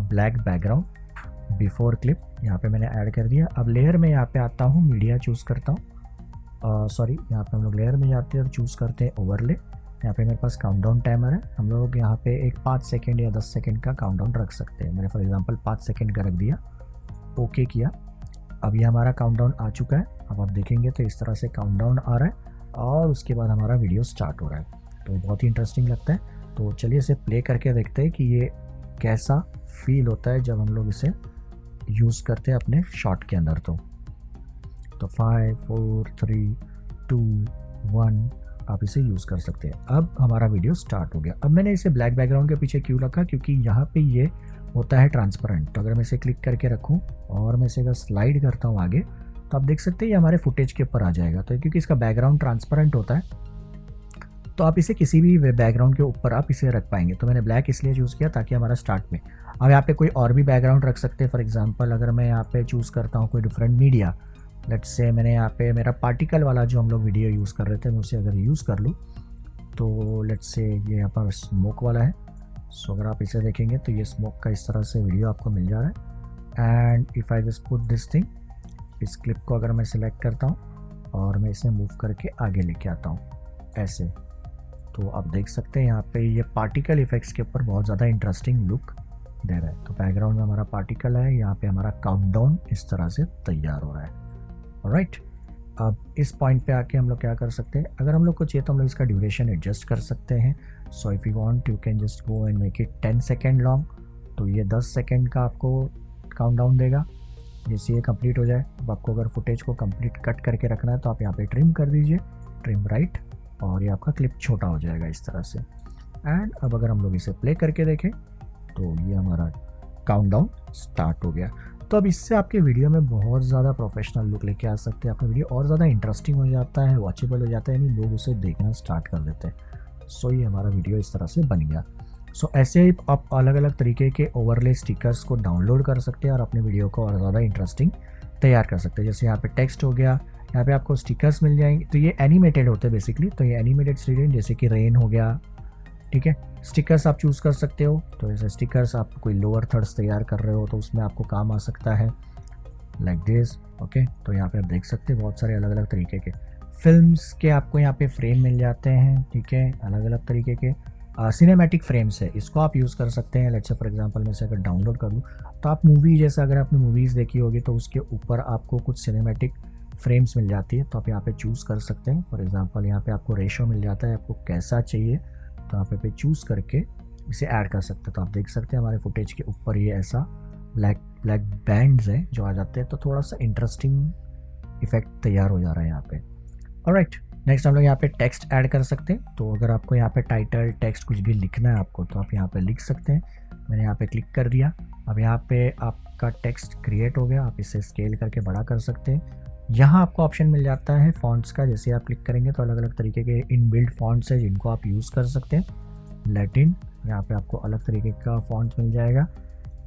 black background before clip, यहाँ पे मैंने ऐड कर दिया। अब लेयर में यहाँ पे आता हूँ, मीडिया चूज़ करता हूँ, सॉरी यहाँ पे हम लोग लेयर में जाते हैं और चूज़ करते हैं ओवरले। यहाँ पे मेरे पास काउंटडाउन टाइमर है, हम लोग यहाँ पे एक 5 सेकेंड या 10 सेकेंड का काउंटडाउन रख सकते हैं। मैंने फॉर एग्जांपल 5 सेकेंड का रख दिया, ओके किया। अब ये हमारा काउंटडाउन आ चुका है। अब आप देखेंगे तो इस तरह से काउंटडाउन आ रहा है और उसके बाद हमारा वीडियो स्टार्ट हो रहा है। तो बहुत ही इंटरेस्टिंग लगता है। तो चलिए इसे प्ले करके देखते हैं कि ये कैसा फील होता है जब हम लोग इसे यूज़ करते हैं अपने शॉट के अंदर। तो 5 4 3 2 1 आप इसे यूज़ कर सकते हैं। अब हमारा वीडियो स्टार्ट हो गया। अब मैंने इसे ब्लैक बैकग्राउंड के पीछे क्यों रखा, क्योंकि यहाँ पे ये होता है ट्रांसपेरेंट। तो अगर मैं इसे क्लिक करके रखूँ और मैं इसे अगर स्लाइड करता हूँ आगे, तो आप देख सकते हैं ये हमारे फुटेज के ऊपर आ जाएगा। तो क्योंकि इसका बैकग्राउंड ट्रांसपेरेंट होता है तो आप इसे किसी भी बैकग्राउंड के ऊपर आप इसे रख पाएंगे। तो मैंने ब्लैक इसलिए चूज़ किया ताकि हमारा स्टार्ट में, अब यहाँ पे कोई और भी बैकग्राउंड रख सकते हैं। फॉर एग्जांपल अगर मैं यहाँ पे चूज़ करता हूँ कोई डिफरेंट मीडिया, लेट्स से मैंने यहाँ पे मेरा पार्टिकल वाला जो हम लोग वीडियो यूज़ कर रहे थे, मैं उसे अगर यूज़ कर लूँ तो लेट्स से ये यहाँ पर स्मोक वाला है। सो अगर आप इसे देखेंगे तो ये स्मोक का इस तरह से वीडियो आपको मिल जा रहा है। And if I just put this thing, इस क्लिप को अगर मैं सिलेक्ट करता हूँ और मैं इसे मूव करके आगे लेके आता हूँ ऐसे, तो आप देख सकते हैं यहाँ पे ये पार्टिकल इफेक्ट्स के ऊपर बहुत ज़्यादा इंटरेस्टिंग लुक दे रहा है। तो बैकग्राउंड में हमारा पार्टिकल है, यहाँ पे हमारा काउंटडाउन इस तरह से तैयार हो रहा है। ऑलराइट, अब इस पॉइंट पे आके हम लोग क्या कर सकते हैं, अगर हम लोग को चाहिए तो हम लोग इसका ड्यूरेशन एडजस्ट कर सकते हैं। So if you want you can just go and make it 10 second long. तो ये 10 सेकेंड का आपको काउंटडाउन देगा। जैसे ये कंप्लीट हो जाए, अब आपको अगर फुटेज को कंप्लीट कट करके रखना है तो आप यहाँ पे ट्रिम कर दीजिए, ट्रिम राइट, और ये आपका क्लिप छोटा हो जाएगा इस तरह से। एंड अब अगर हम लोग इसे प्ले करके देखें तो ये हमारा काउंटडाउन स्टार्ट हो गया। तो अब इससे आपके वीडियो में बहुत ज़्यादा प्रोफेशनल लुक लेके आ सकते हैं। आपका वीडियो और ज़्यादा इंटरेस्टिंग हो जाता है, वॉचेबल हो जाता है, यानी लोग उसे देखना स्टार्ट कर देते हैं। सो ये हमारा वीडियो इस तरह से बन गया। सो ऐसे ही आप अलग अलग तरीके के ओवरले स्टिकर्स को डाउनलोड कर सकते हैं और अपने वीडियो को और ज़्यादा इंटरेस्टिंग तैयार कर सकते हैं। जैसे यहाँ पे टेक्स्ट हो गया, यहाँ पे आपको स्टिकर्स मिल जाएंगे। तो ये एनिमेटेड होते हैं बेसिकली। तो ये एनिमेटेड स्टिकर जैसे कि रेन हो गया, ठीक है। स्टिकर्स आप चूज़ कर सकते हो। तो ऐसे स्टिकर्स आप कोई लोअर थर्ड्स तैयार कर रहे हो तो उसमें आपको काम आ सकता है, लाइक दिस, ओके। तो यहाँ पे आप देख सकते हैं बहुत सारे अलग अलग तरीके के फिल्म्स के आपको यहाँ पे फ्रेम मिल जाते हैं, ठीक है। अलग अलग तरीके के सिनेमैटिक फ्रेम्स है, इसको आप यूज़ कर सकते हैं। लेट्स से फॉर एग्जांपल मैं इसे अगर डाउनलोड कर लूँ तो आप मूवी, जैसे अगर आपने मूवीज़ देखी होगी तो उसके ऊपर आपको कुछ सिनेमैटिक फ्रेम्स मिल जाती है। तो आप यहाँ पे चूज़ कर सकते हैं। फॉर एग्जांपल यहाँ पे आपको रेशो मिल जाता है, आपको कैसा चाहिए तो आप यहाँ पे चूज़ करके इसे ऐड कर सकते हैं। तो आप देख सकते हैं हमारे फुटेज के ऊपर ये ऐसा ब्लैक बैंड्स हैं जो आ जाते हैं, तो थोड़ा सा इंटरेस्टिंग इफेक्ट तैयार हो जा रहा है यहाँ पे। ऑलराइट, नेक्स्ट हम लोग यहाँ पे टेक्स्ट ऐड कर सकते हैं। तो अगर आपको यहाँ पे टाइटल टेक्स्ट कुछ भी लिखना है आपको, तो आप यहाँ पे लिख सकते हैं। मैंने यहाँ पे क्लिक कर दिया। अब यहाँ पे आपका टेक्स्ट क्रिएट हो गया। आप इसे स्केल करके बड़ा कर सकते हैं। यहाँ आपको ऑप्शन मिल जाता है फॉन्ट्स का। जैसे आप क्लिक करेंगे तो अलग अलग तरीके के इनबिल्ट फॉन्ट्स है जिनको आप यूज़ कर सकते हैं। लैटिन, यहाँ पे आपको अलग तरीके का फॉन्ट मिल जाएगा।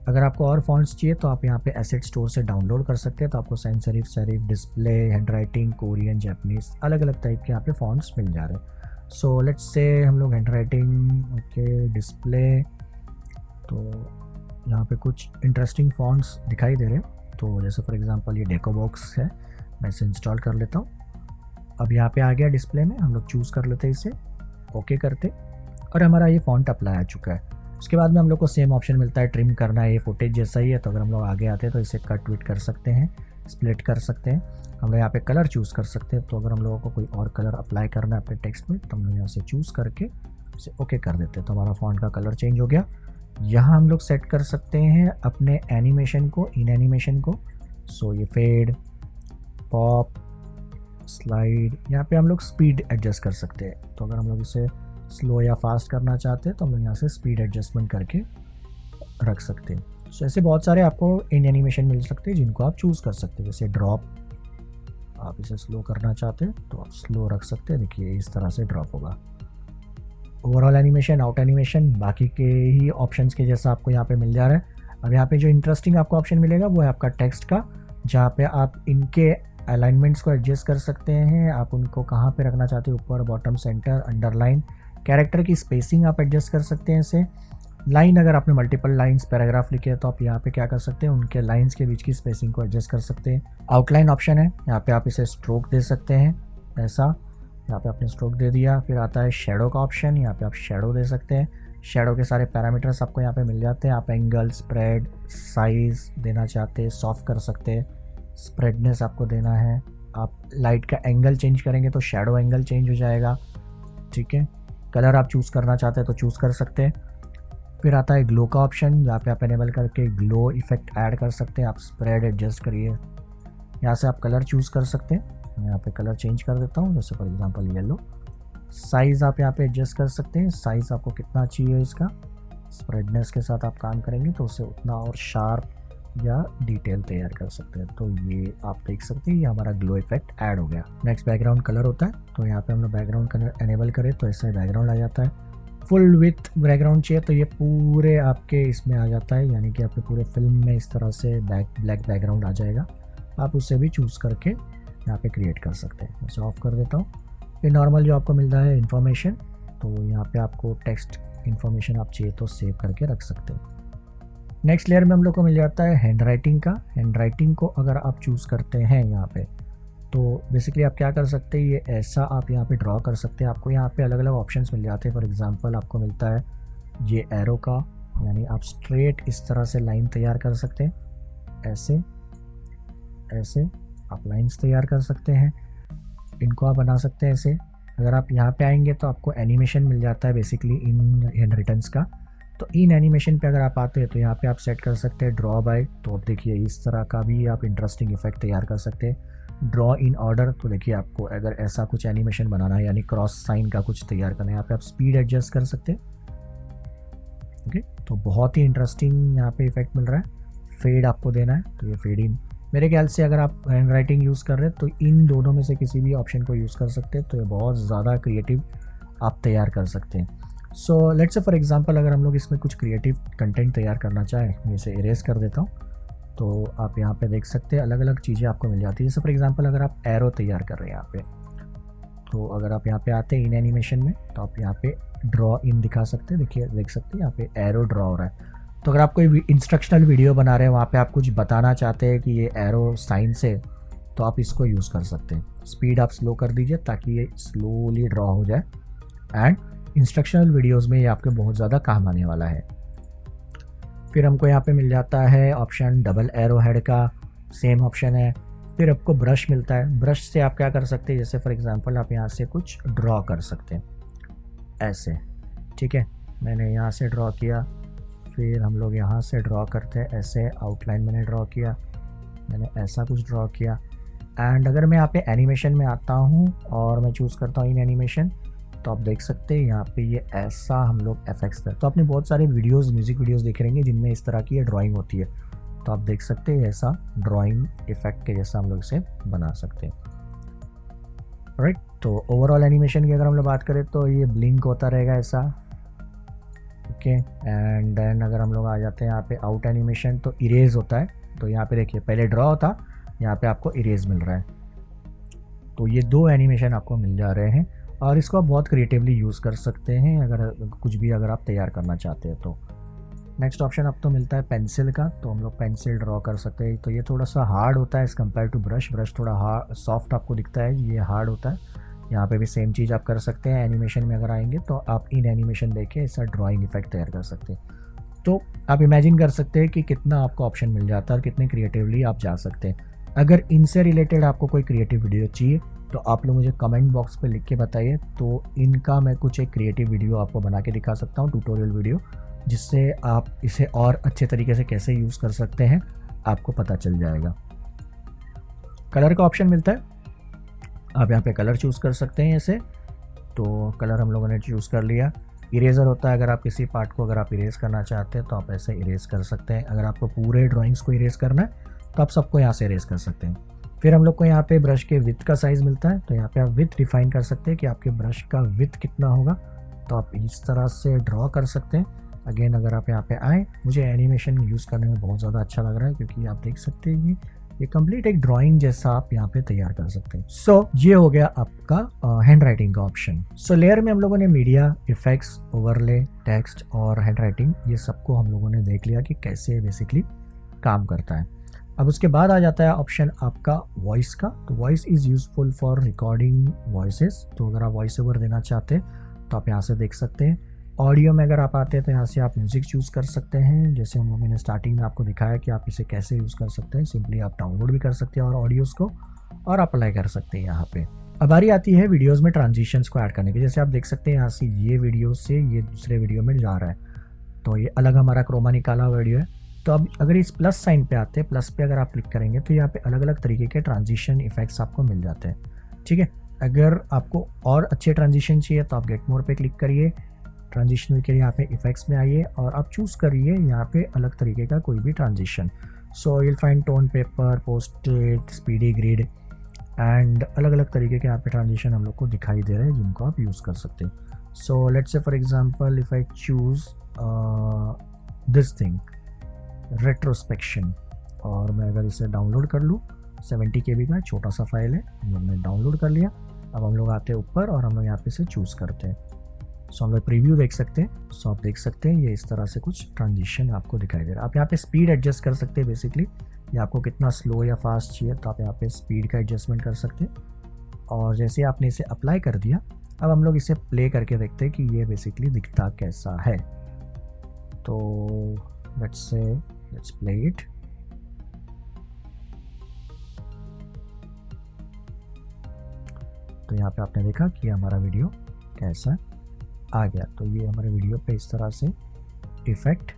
अगर आपको और फॉन्ट्स चाहिए तो आप यहाँ पे एसेट स्टोर से डाउनलोड कर सकते हैं। तो आपको sans serif, display, handwriting, Korean, Japanese, अलग अलग टाइप के यहाँ पे फॉन्ट्स मिल जा रहे हैं। सो लेट्स से हम लोग हैंडराइटिंग, ओके, डिस्प्ले, तो यहाँ पे कुछ इंटरेस्टिंग फॉन्ट्स दिखाई दे रहे हैं। तो जैसे फॉर एग्जांपल ये डेकोबॉक्स है, मैं इसे इंस्टॉल कर लेता हूँ। अब यहाँ पे आ गया डिस्प्ले में, हम लोग चूज़ कर लेते हैं इसे, ओके करते, और हमारा ये फॉन्ट अप्लाई आ चुका है। उसके बाद में हम लोग को सेम ऑप्शन मिलता है ट्रिम करना है, ये फुटेज जैसा ही है। तो अगर हम लोग आगे आते हैं तो इसे कट विट कर सकते हैं, स्प्लिट कर सकते हैं। हम लोग यहाँ पे कलर चूज़ कर सकते हैं। तो अगर हम लोगों को कोई और कलर अप्लाई करना है अपने टेक्स्ट में तो हम लोग यहाँ से चूज़ करके इसे ओके कर देते हैं। तो हमारा फॉन्ट का कलर चेंज हो गया। यहाँ हम लोग सेट कर सकते हैं अपने एनिमेशन को, इन एनिमेशन को। सो ये फेड, पॉप, स्लाइड, यहाँ पे हम लोग स्पीड एडजस्ट कर सकते हैं। तो अगर हम लोग इसे स्लो या फास्ट करना चाहते हैं तो हम लोग यहाँ से स्पीड एडजस्टमेंट करके रख सकते हैं। सो ऐसे बहुत सारे आपको इन एनिमेशन मिल सकते हैं जिनको आप चूज़ कर सकते हैं। जैसे ड्रॉप, आप इसे स्लो करना चाहते हैं तो आप स्लो रख सकते हैं। देखिए इस तरह से ड्रॉप होगा। ओवरऑल एनिमेशन, आउट एनिमेशन, बाकी के ही ऑप्शंस के जैसा आपको यहाँ पे मिल जा रहा है। अब यहाँ पे जो इंटरेस्टिंग आपको ऑप्शन मिलेगा वो है आपका टेक्स्ट का, जहाँ पे आप इनके अलाइनमेंट्स को एडजस्ट कर सकते हैं। आप उनको कहाँ पे रखना चाहते हैं, ऊपर, बॉटम, सेंटर, अंडरलाइन। कैरेक्टर की स्पेसिंग आप एडजस्ट कर सकते हैं इसे। लाइन, अगर आपने मल्टीपल लाइंस पैराग्राफ लिखे हैं तो आप यहाँ पे क्या कर सकते हैं, उनके लाइंस के बीच की स्पेसिंग को एडजस्ट कर सकते हैं। आउटलाइन ऑप्शन है, यहाँ पे आप इसे स्ट्रोक दे सकते हैं ऐसा। यहाँ पे आपने स्ट्रोक दे दिया। फिर आता है शेडो का ऑप्शन, यहाँ पे आप शेडो दे सकते हैं। शेडो के सारे पैरामीटर्स आपको यहाँ पे मिल जाते हैं। आप एंगल, स्प्रेड, साइज देना चाहते हैं, सॉफ्ट कर सकते हैं। स्प्रेडनेस आपको देना है। आप लाइट का एंगल चेंज करेंगे तो शेडो एंगल चेंज हो जाएगा। ठीक है, कलर आप चूज़ करना चाहते हैं तो चूज़ कर सकते हैं। फिर आता है ग्लो का ऑप्शन, जहाँ पे आप एनेबल करके ग्लो इफेक्ट ऐड कर सकते हैं। आप स्प्रेड एडजस्ट करिए, यहाँ से आप कलर चूज़ कर सकते हैं। मैं यहाँ पे कलर चेंज कर देता हूँ, जैसे फॉर एग्जांपल येलो। साइज़ आप यहाँ पे एडजस्ट कर सकते हैं, साइज़ आपको कितना चाहिए इसका। स्प्रेडनेस के साथ आप काम करेंगे तो उसे उतना और शार्प या डिटेल तैयार कर सकते हैं। तो ये आप देख सकते हैं, ये हमारा ग्लो इफेक्ट ऐड हो गया। नेक्स्ट बैकग्राउंड कलर होता है, तो यहाँ पे हम लोग बैकग्राउंड कलर एनेबल करें तो ऐसा बैकग्राउंड आ जाता है। फुल विथ बैकग्राउंड चाहिए तो ये पूरे आपके इसमें आ जाता है, यानी कि आपके पूरे फिल्म में इस तरह से ब्लैक बैकग्राउंड आ जाएगा। आप उसे भी चूज़ करके यहाँ पे क्रिएट कर सकते हैं। इसे ऑफ कर देता हूँ। फिर नॉर्मल जो आपको मिलता है इन्फॉर्मेशन, तो यहाँ पे आपको टेक्स्ट इन्फॉर्मेशन आप चाहिए तो सेव करके रख सकते हैं। नेक्स्ट लेयर में हम लोग को मिल जाता है हैंड राइटिंग का। हैंड राइटिंग को अगर आप चूज़ करते हैं यहाँ पे तो बेसिकली आप क्या कर सकते हैं, ये ऐसा आप यहाँ पे ड्रॉ कर सकते हैं। आपको यहाँ पे अलग अलग ऑप्शंस मिल जाते हैं। फॉर एग्जांपल आपको मिलता है ये एरो का, यानी आप स्ट्रेट इस तरह से लाइन तैयार कर सकते हैं। ऐसे ऐसे आप लाइंस तैयार कर सकते हैं, इनको आप बना सकते हैं ऐसे। अगर आप यहाँ पे आएंगे तो आपको एनिमेशन मिल जाता है बेसिकली इन हैंड रिटन्स का। तो इन एनिमेशन पे अगर आप आते हैं तो यहाँ पे आप सेट कर सकते हैं ड्रॉ बाय। तो आप देखिए इस तरह का भी आप इंटरेस्टिंग इफेक्ट तैयार कर सकते हैं। ड्रॉ इन ऑर्डर, तो देखिए आपको अगर ऐसा कुछ एनिमेशन बनाना है, यानी क्रॉस साइन का कुछ तैयार करना है, यहाँ पे आप स्पीड एडजस्ट कर सकते हैं। ओके, तो बहुत ही इंटरेस्टिंग यहाँ पे इफेक्ट मिल रहा है। फेड आपको देना है तो ये फेड इन। मेरे ख्याल से अगर आप हैंड राइटिंग यूज़ कर रहे हैं तो इन दोनों में से किसी भी ऑप्शन को यूज़ कर सकते हैं। तो ये बहुत ज़्यादा क्रिएटिव आप तैयार कर सकते हैं। सो लेट्स से फॉर एग्जांपल अगर हम लोग इसमें कुछ क्रिएटिव कंटेंट तैयार करना चाहें, मैं इसे इरेज कर देता हूँ। तो आप यहाँ पे देख सकते हैं अलग अलग चीज़ें आपको मिल जाती है। जैसे फॉर एग्जांपल अगर आप एरो तैयार कर रहे हैं यहाँ पे, तो अगर आप यहाँ पे आते हैं इन एनिमेशन में तो आप यहाँ पे ड्रॉ इन दिखा सकते हैं। देखिए देख सकते हैं यहाँ पे एरो ड्रॉ हो रहा है। तो अगर आप कोई इंस्ट्रक्शनल वीडियो बना रहे हैं, वहाँ पे आप कुछ बताना चाहते हैं कि ये एरो साइन से, तो आप इसको यूज़ कर सकते हैं। स्पीड आप स्लो कर दीजिए ताकि ये स्लोली ड्रॉ हो जाए। एंड इंस्ट्रक्शनल वीडियोस में ये आपके बहुत ज़्यादा काम आने वाला है। फिर हमको यहाँ पे मिल जाता है ऑप्शन डबल एरो हेड का, सेम ऑप्शन है। फिर आपको ब्रश मिलता है। ब्रश से आप क्या कर सकते हैं, जैसे फॉर एग्जांपल आप यहाँ से कुछ ड्रॉ कर सकते हैं ऐसे। ठीक है, मैंने यहाँ से ड्रॉ किया, फिर हम लोग यहाँ से ड्रॉ करते हैं ऐसे। आउटलाइन मैंने ड्रॉ किया, मैंने ऐसा कुछ ड्रॉ किया। एंड अगर मैं यहाँ पे एनिमेशन में आता हूँ और मैं चूज़ करता हूँ इन एनिमेशन, तो आप देख सकते हैं यहाँ पे ये ऐसा हम लोग एफेक्ट्स है। तो आपने बहुत सारे वीडियोस, म्यूज़िक वीडियोस देखे रहेंगे जिनमें इस तरह की ये ड्राइंग होती है। तो आप देख सकते हैं ऐसा ड्राइंग इफेक्ट के जैसा हम लोग इसे बना सकते हैं। राइट, तो ओवरऑल एनिमेशन की अगर हम लोग बात करें तो ये ब्लिंक होता रहेगा ऐसा। ओके, एंड देन अगर हम लोग आ जाते हैं यहाँ पे आउट एनिमेशन, तो इरेज होता है। तो यहाँ पे देखिए पहले ड्रॉ होता, यहाँ पे आपको इरेज मिल रहा है। तो ये दो एनिमेशन आपको मिल जा रहे हैं और इसको आप बहुत क्रिएटिवली यूज़ कर सकते हैं अगर कुछ भी अगर आप तैयार करना चाहते हैं तो। नेक्स्ट ऑप्शन अब तो मिलता है पेंसिल का, तो हम लोग पेंसिल ड्रॉ कर सकते हैं। तो ये थोड़ा सा हार्ड होता है as compare to brush. Brush थोड़ा हार्ड सॉफ्ट आपको दिखता है, ये हार्ड होता है। यहाँ पे भी सेम चीज़ आप कर सकते हैं। एनिमेशन में अगर आएंगे तो आप इन एनिमेशन देके ऐसा ड्राइंग इफेक्ट तैयार कर सकते हैं। तो आप इमेजिन कर सकते हैं कि कितना आपको ऑप्शन मिल जाता है और कितने क्रिएटिवली आप जा सकते हैं। अगर इनसे रिलेटेड आपको कोई क्रिएटिव वीडियो चाहिए तो आप लोग मुझे कमेंट बॉक्स पे लिख के बताइए, तो इनका मैं कुछ एक क्रिएटिव वीडियो आपको बना के दिखा सकता हूँ, ट्यूटोरियल वीडियो, जिससे आप इसे और अच्छे तरीके से कैसे यूज़ कर सकते हैं आपको पता चल जाएगा। कलर का ऑप्शन मिलता है, आप यहाँ पे कलर चूज़ कर सकते हैं ऐसे। तो कलर हम लोगों ने चूज़ कर लिया। इरेज़र होता है, अगर आप किसी पार्ट को अगर आप इरेज़ करना चाहते हैं तो आप ऐसे इरेज़ कर सकते हैं। अगर आपको पूरे ड्राइंग्स को इरेज़ करना है तो आप सबको यहाँ से इरेज़ कर सकते हैं। फिर हम लोग को यहाँ पे ब्रश के विड्थ का साइज़ मिलता है, तो यहाँ पे आप विड्थ डिफाइन कर सकते हैं कि आपके ब्रश का विड्थ कितना होगा, तो आप इस तरह से ड्रॉ कर सकते हैं। अगेन अगर आप यहाँ पे आए, मुझे एनिमेशन यूज़ करने में बहुत ज़्यादा अच्छा लग रहा है क्योंकि आप देख सकते हैं कि ये कंप्लीट एक ड्राइंग जैसा आप यहाँ पे तैयार कर सकते हैं। सो ये हो गया आपका हैंड राइटिंग का ऑप्शन। सो लेयर में हम लोगों ने मीडिया, इफेक्ट्स, ओवरले, टेक्स्ट और हैंड राइटिंग, ये सबको हम लोगों ने देख लिया कि कैसे बेसिकली काम करता है। अब उसके बाद आ जाता है ऑप्शन आपका वॉइस का। तो voice is useful for recording voices, तो अगर आप वॉइस ओवर देना चाहते हैं तो आप यहाँ से देख सकते हैं। ऑडियो में अगर आप आते हैं तो यहाँ से आप म्यूज़िक चूज़ कर सकते हैं, जैसे हम लोगों ने स्टार्टिंग में आपको दिखाया कि आप इसे कैसे यूज़ कर सकते हैं। सिंपली आप डाउनलोड भी कर सकते हैं और ऑडियोज़ को, और अप्लाई कर सकते हैं यहाँ पे। अब बारी आती है वीडियोज़ में ट्रांजिशंस को ऐड करने की। जैसे आप देख सकते हैं यहाँ से ये वीडियो से ये दूसरे वीडियो में जा रहा है, तो ये अलग हमारा क्रोमा निकाला हुआ वीडियो है। तो अब अगर इस प्लस साइन पे आते हैं, प्लस पे अगर आप क्लिक करेंगे तो यहाँ पे अलग अलग तरीके के ट्रांजिशन इफेक्ट्स आपको मिल जाते हैं। ठीक है, अगर आपको और अच्छे ट्रांजिशन चाहिए तो आप गेट मोर पे क्लिक करिए, ट्रांजिशन के लिए यहाँ पे इफेक्ट्स में आइए और आप चूज़ करिए यहाँ पे अलग तरीके का कोई भी transition. So you will find tone paper, posted, speedy grid and अलग अलग तरीके के यहाँ पे ट्रांजिशन हम लोग को दिखाई दे रहे हैं जिनको आप यूज़ कर सकते हैं। सो let's say for example if I choose this thing retrospection, और मैं अगर इसे डाउनलोड कर लूँ, 70 KB का छोटा सा फाइल है, हमने डाउनलोड कर लिया। अब हम लोग आते हैं ऊपर और हम लोग यहाँ पे से चूज़ करते हैं। सो हम लोग प्रीव्यू देख सकते हैं। सो आप देख सकते हैं ये इस तरह से कुछ ट्रांजिशन आपको दिखाई दे रहा है। आप यहाँ पे स्पीड एडजस्ट कर सकते हैं बेसिकली, या आपको कितना स्लो या फास्ट चाहिए तो आप यहाँ पे स्पीड का एडजस्टमेंट कर सकते हैं। और जैसे आपने इसे अप्लाई कर दिया, अब हम लोग इसे प्ले करके देखते हैं कि ये बेसिकली दिखता कैसा है। तो लेट्स प्ले इट। तो यहाँ पे आपने देखा कि हमारा वीडियो कैसा आ गया। तो ये हमारे वीडियो पे इस तरह से इफेक्ट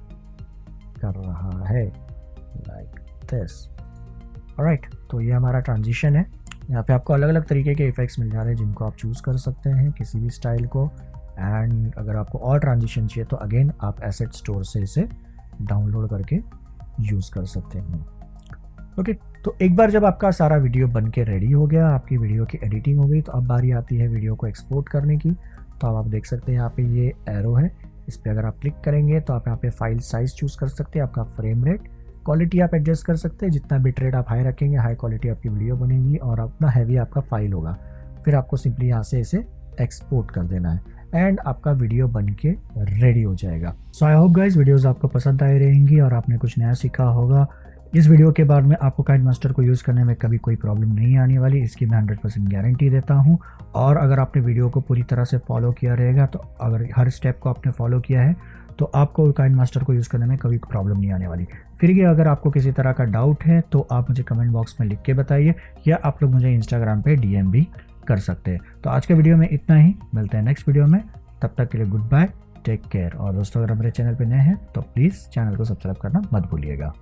कर रहा है, लाइक दिस। ऑलराइट, तो ये हमारा ट्रांजिशन है। यहाँ पे आपको अलग अलग तरीके के इफेक्ट्स मिल जा रहे हैं जिनको आप चूज़ कर सकते हैं किसी भी स्टाइल को। एंड अगर आपको और ट्रांजिशन चाहिए तो अगेन आप एसेट स्टोर से इसे डाउनलोड करके यूज़ कर सकते हैं। ओके, तो एक बार जब आपका सारा वीडियो बन के रेडी हो गया, आपकी वीडियो की एडिटिंग हो गई, तो अब बारी आती है वीडियो को एक्सपोर्ट करने की। तो अब आप देख सकते हैं यहाँ पे ये एरो है, इस पर अगर आप क्लिक करेंगे तो आप यहाँ पे फाइल साइज़ चूज़ कर सकते हैं, आपका फ्रेम रेट, क्वालिटी आप एडजस्ट कर सकते हैं। जितना बिट रेट आप हाई रखेंगे, हाई क्वालिटी आपकी वीडियो बनेगी और अपना हैवी आपका फाइल होगा। फिर आपको सिंपली यहाँ से इसे एक्सपोर्ट कर देना है एंड आपका वीडियो बन के रेडी हो जाएगा। सो आई होप गाइस वीडियोस आपको पसंद आई रहेंगी और आपने कुछ नया सीखा होगा। इस वीडियो के बाद में आपको काइनमास्टर को यूज़ करने में कभी कोई प्रॉब्लम नहीं आने वाली, इसकी मैं 100% गारंटी देता हूँ। और अगर आपने वीडियो को पूरी तरह से फॉलो किया रहेगा, तो अगर हर स्टेप को आपने फॉलो किया है तो आपको काइनमास्टर को यूज़ करने में कभी प्रॉब्लम नहीं आने वाली। फिर भी अगर आपको किसी तरह का डाउट है तो आप मुझे कमेंट बॉक्स में लिख के बताइए, या आप लोग मुझे इंस्टाग्राम पे DM भी कर सकते हैं। तो आज के वीडियो में इतना ही, मिलते हैं नेक्स्ट वीडियो में। तब तक के लिए गुड बाय, टेक केयर। और दोस्तों अगर मेरे चैनल पे नए हैं तो प्लीज़ चैनल को सब्सक्राइब करना मत भूलिएगा।